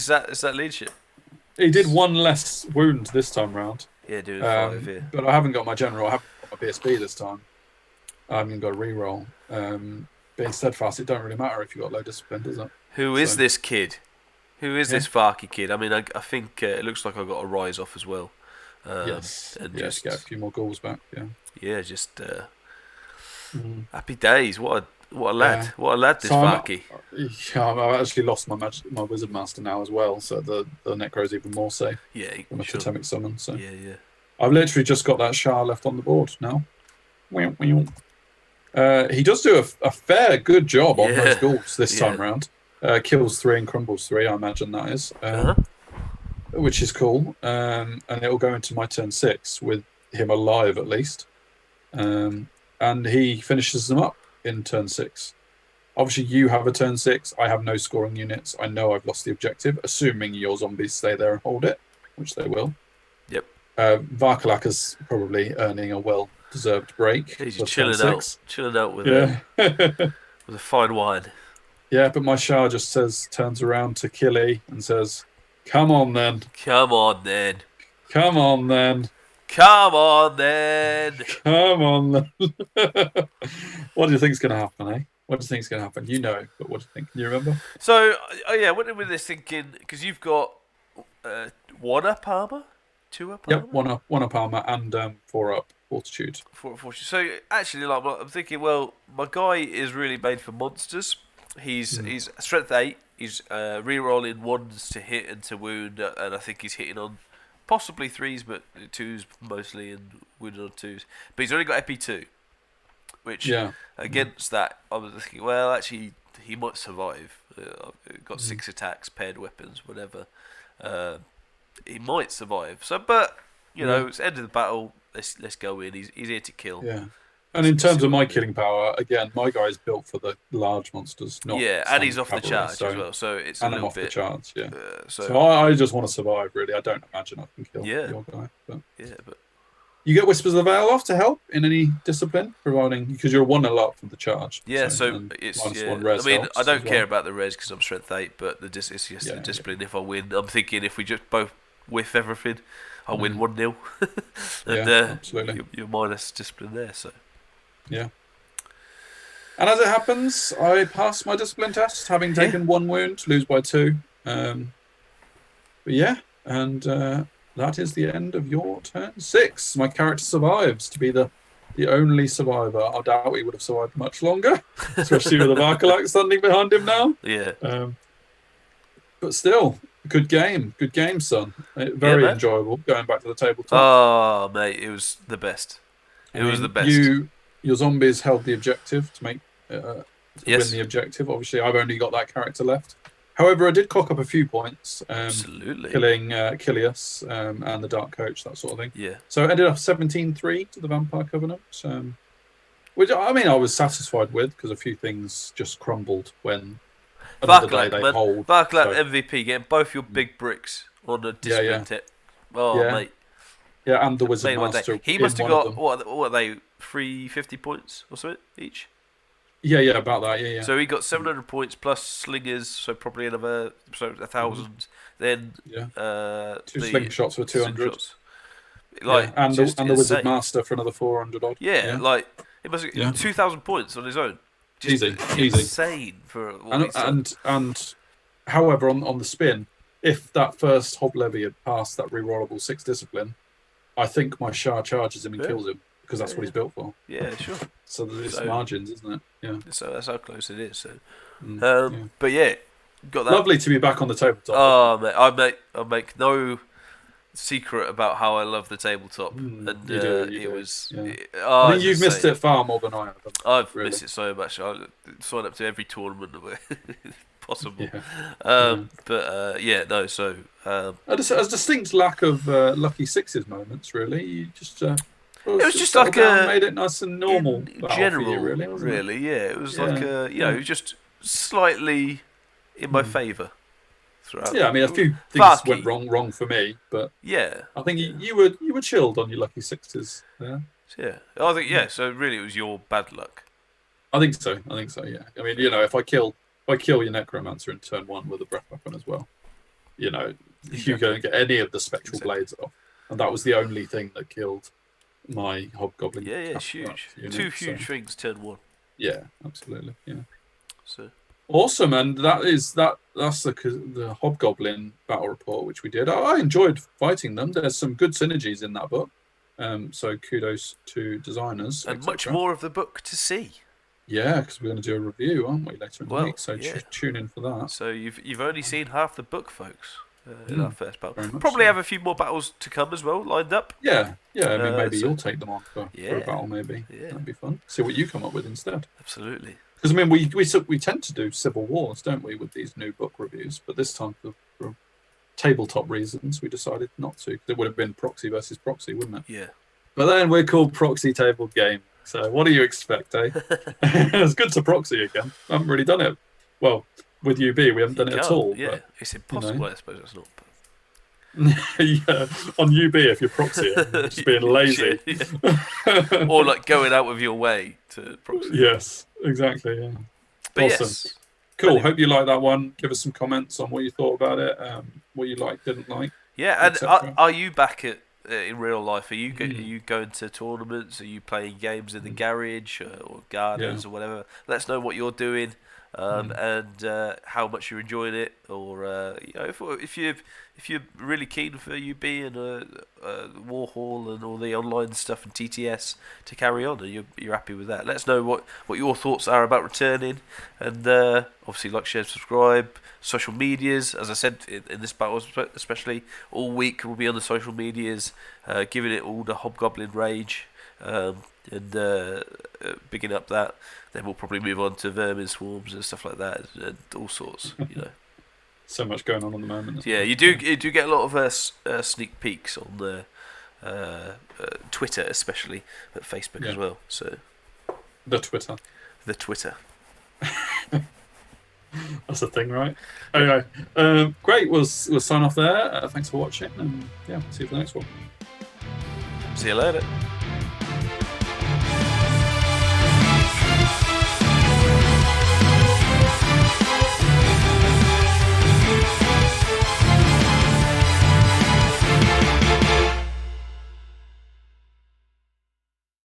that leadership? He did one less wound this time round. Yeah, doing 5, yeah. But I haven't got my general. I haven't got my BSB this time. I haven't got a reroll. Being steadfast, it don't really matter if you've got low discipline, does it? Who is this kid? Who is this Farky kid? I mean, I think it looks like I got a rise off as well. Yes. And just get a few more goals back. Yeah. Yeah, just happy days. What a lad! What a lad, this Farky. I've actually lost my Wizard Master now as well, so the Necro's even more safe. Yeah, from a Totemic Summon. So yeah. I've literally just got that Shah left on the board now. He does do a fair good job on those ghouls this time round. Kills 3 and crumbles 3, I imagine that is, which is cool. And it'll go into my turn 6 with him alive at least. And he finishes them up in turn 6. Obviously, you have a turn 6. I have no scoring units. I know I've lost the objective, assuming your zombies stay there and hold it, which they will. Yep. Varkalak is probably earning a well-deserved break. He's chilling out with a fine wine. Yeah, but my Shah just turns around to Killy and says, "Come on then. Come on then. Come on then. Come on then. Come on then." What do you think's going to happen, eh? What do you think's going to happen? You know, but what do you think? Can you remember? So, I went in with this thinking, because you've got 1 up armor, 2 up armor? Yep, 1 up armor and 4 up fortitude. 4 up fortitude. So, actually, like, I'm thinking, well, my guy is really made for monsters. He's strength 8. He's re-rolling 1s to hit and to wound, and I think he's hitting on possibly 3s, but 2s mostly, and wounded on 2s. But he's only got EP 2, which against that, I was thinking, well, actually, he might survive. Got 6 attacks, paired weapons, whatever. He might survive. So, but you know, it's the end of the battle. Let's go in. He's here to kill. Yeah. And in terms of my killing power, again, my guy is built for the large monsters. Not and he's off the charge as well, so it's a little off bit. The charge, yeah. So I just want to survive, really. I don't imagine I can kill your guy. But you get Whispers of the Veil off to help in any discipline, providing because you're 1-0 up from the charge. Yeah, so it's. I mean, I don't care about the res because I'm strength 8, but it's just the discipline. If I win, I'm thinking if we just both whiff everything, I'll win 1-0. And absolutely. You're minus discipline there, so. Yeah. And as it happens, I pass my discipline test, having taken 1 wound, lose by 2. But yeah, and that is the end of your turn 6. My character survives to be the the only survivor. I doubt he would have survived much longer, especially with the Varkalak standing behind him now. Yeah. But still, good game, son. Very enjoyable going back to the tabletop. Oh, mate, it was the best. It was the best. Your zombies held the objective to make win the objective. Obviously, I've only got that character left. However, I did cock up a few points. Absolutely. Killing Kilius and the Dark Coach, that sort of thing. Yeah. So I ended up 17-3 to the Vampire Covenant, which I mean I was satisfied with because a few things just crumbled when another day they hold. Varkalak MVP, getting both your big bricks on a discipline tip. Oh, mate. Yeah, and the Wizard Master. He must have got, what are they, 350 points or something each? Yeah, about that, yeah. So he got 700 points plus slingers, so probably another 1,000. Then 2 slingshots for 200. And the Wizard Master for another 400 odd. Yeah, like it must have 2,000 points on his own. Just easy. Insane for what and however, on the spin, if that first Hob Levy had passed that rerollable 6 discipline, I think my Shah charges him and kills him. Because that's what he's built for. Yeah, sure. So there's margins, isn't it? Yeah. So that's how close it is. So, but yeah, got that. Lovely to be back on the tabletop. Oh, mate, I make no secret about how I love the tabletop, and it was. Yeah. I think you've missed it far more than I have. I've missed it so much. I sign up to every tournament possible. But no. So a distinct lack of lucky sixes moments. Really, you just. It was just like made it nice and normal. In general, you, really, yeah. It was like it was just slightly in my favour throughout. Yeah, I mean a few things went wrong for me, but I think you were chilled on your lucky sixes there. Yeah, I think So really, it was your bad luck. I think so. Yeah. I mean, if I kill your Necromancer in turn 1 with a breath weapon as well, you go and get any of the spectral blades off, and that was the only thing that killed my Hobgoblin. Yeah, it's huge. Two huge things turn 1. Yeah, absolutely. Yeah. So awesome, and that's the Hobgoblin battle report which we did. I enjoyed fighting them. There's some good synergies in that book. So kudos to designers and much more of the book to see. Yeah, because we're going to do a review, aren't we, later in the week? So tune in for that. So you've only seen half the book, folks. In our first battle, probably have a few more battles to come as well lined up. Yeah. I mean, maybe you'll take them on for a battle. Maybe that'd be fun. See what you come up with instead. Absolutely. Because I mean, we tend to do civil wars, don't we, with these new book reviews? But this time, for tabletop reasons, we decided not to. It would have been Proxy versus Proxy, wouldn't it? Yeah. But then we're called Proxy Table Game. So what do you expect, eh? It's good to Proxy again. I haven't really done it. Well. With UB, we haven't done it at all. Yeah, but, it's impossible. I suppose it's not. Yeah, on UB if you're proxying, just being lazy, or like going out of your way to proxy. Yes, exactly. Yeah. But awesome. Yes. Cool. Brilliant. Hope you like that one. Give us some comments on what you thought about it, what you liked, didn't like. Yeah, and are you back at in real life? Are you going to tournaments? Are you playing games in the garage or gardens or whatever? Let us know what you're doing. And how much you're enjoying it, or if you're really keen for UB and Warhol and all the online stuff and TTS to carry on, and you're happy with that. Let us know what your thoughts are about returning, and obviously like, share, subscribe. Social medias, as I said in this battle especially, all week we'll be on the social medias, giving it all the Hobgoblin rage. And bigging up that, then we'll probably move on to vermin swarms and stuff like that, and all sorts. So much going on at the moment. Yeah, you do get a lot of sneak peeks on the Twitter, especially, but Facebook as well. So the Twitter. That's the thing, right? Anyway, great. We'll sign off there. Thanks for watching, and see you for the next one. See you later.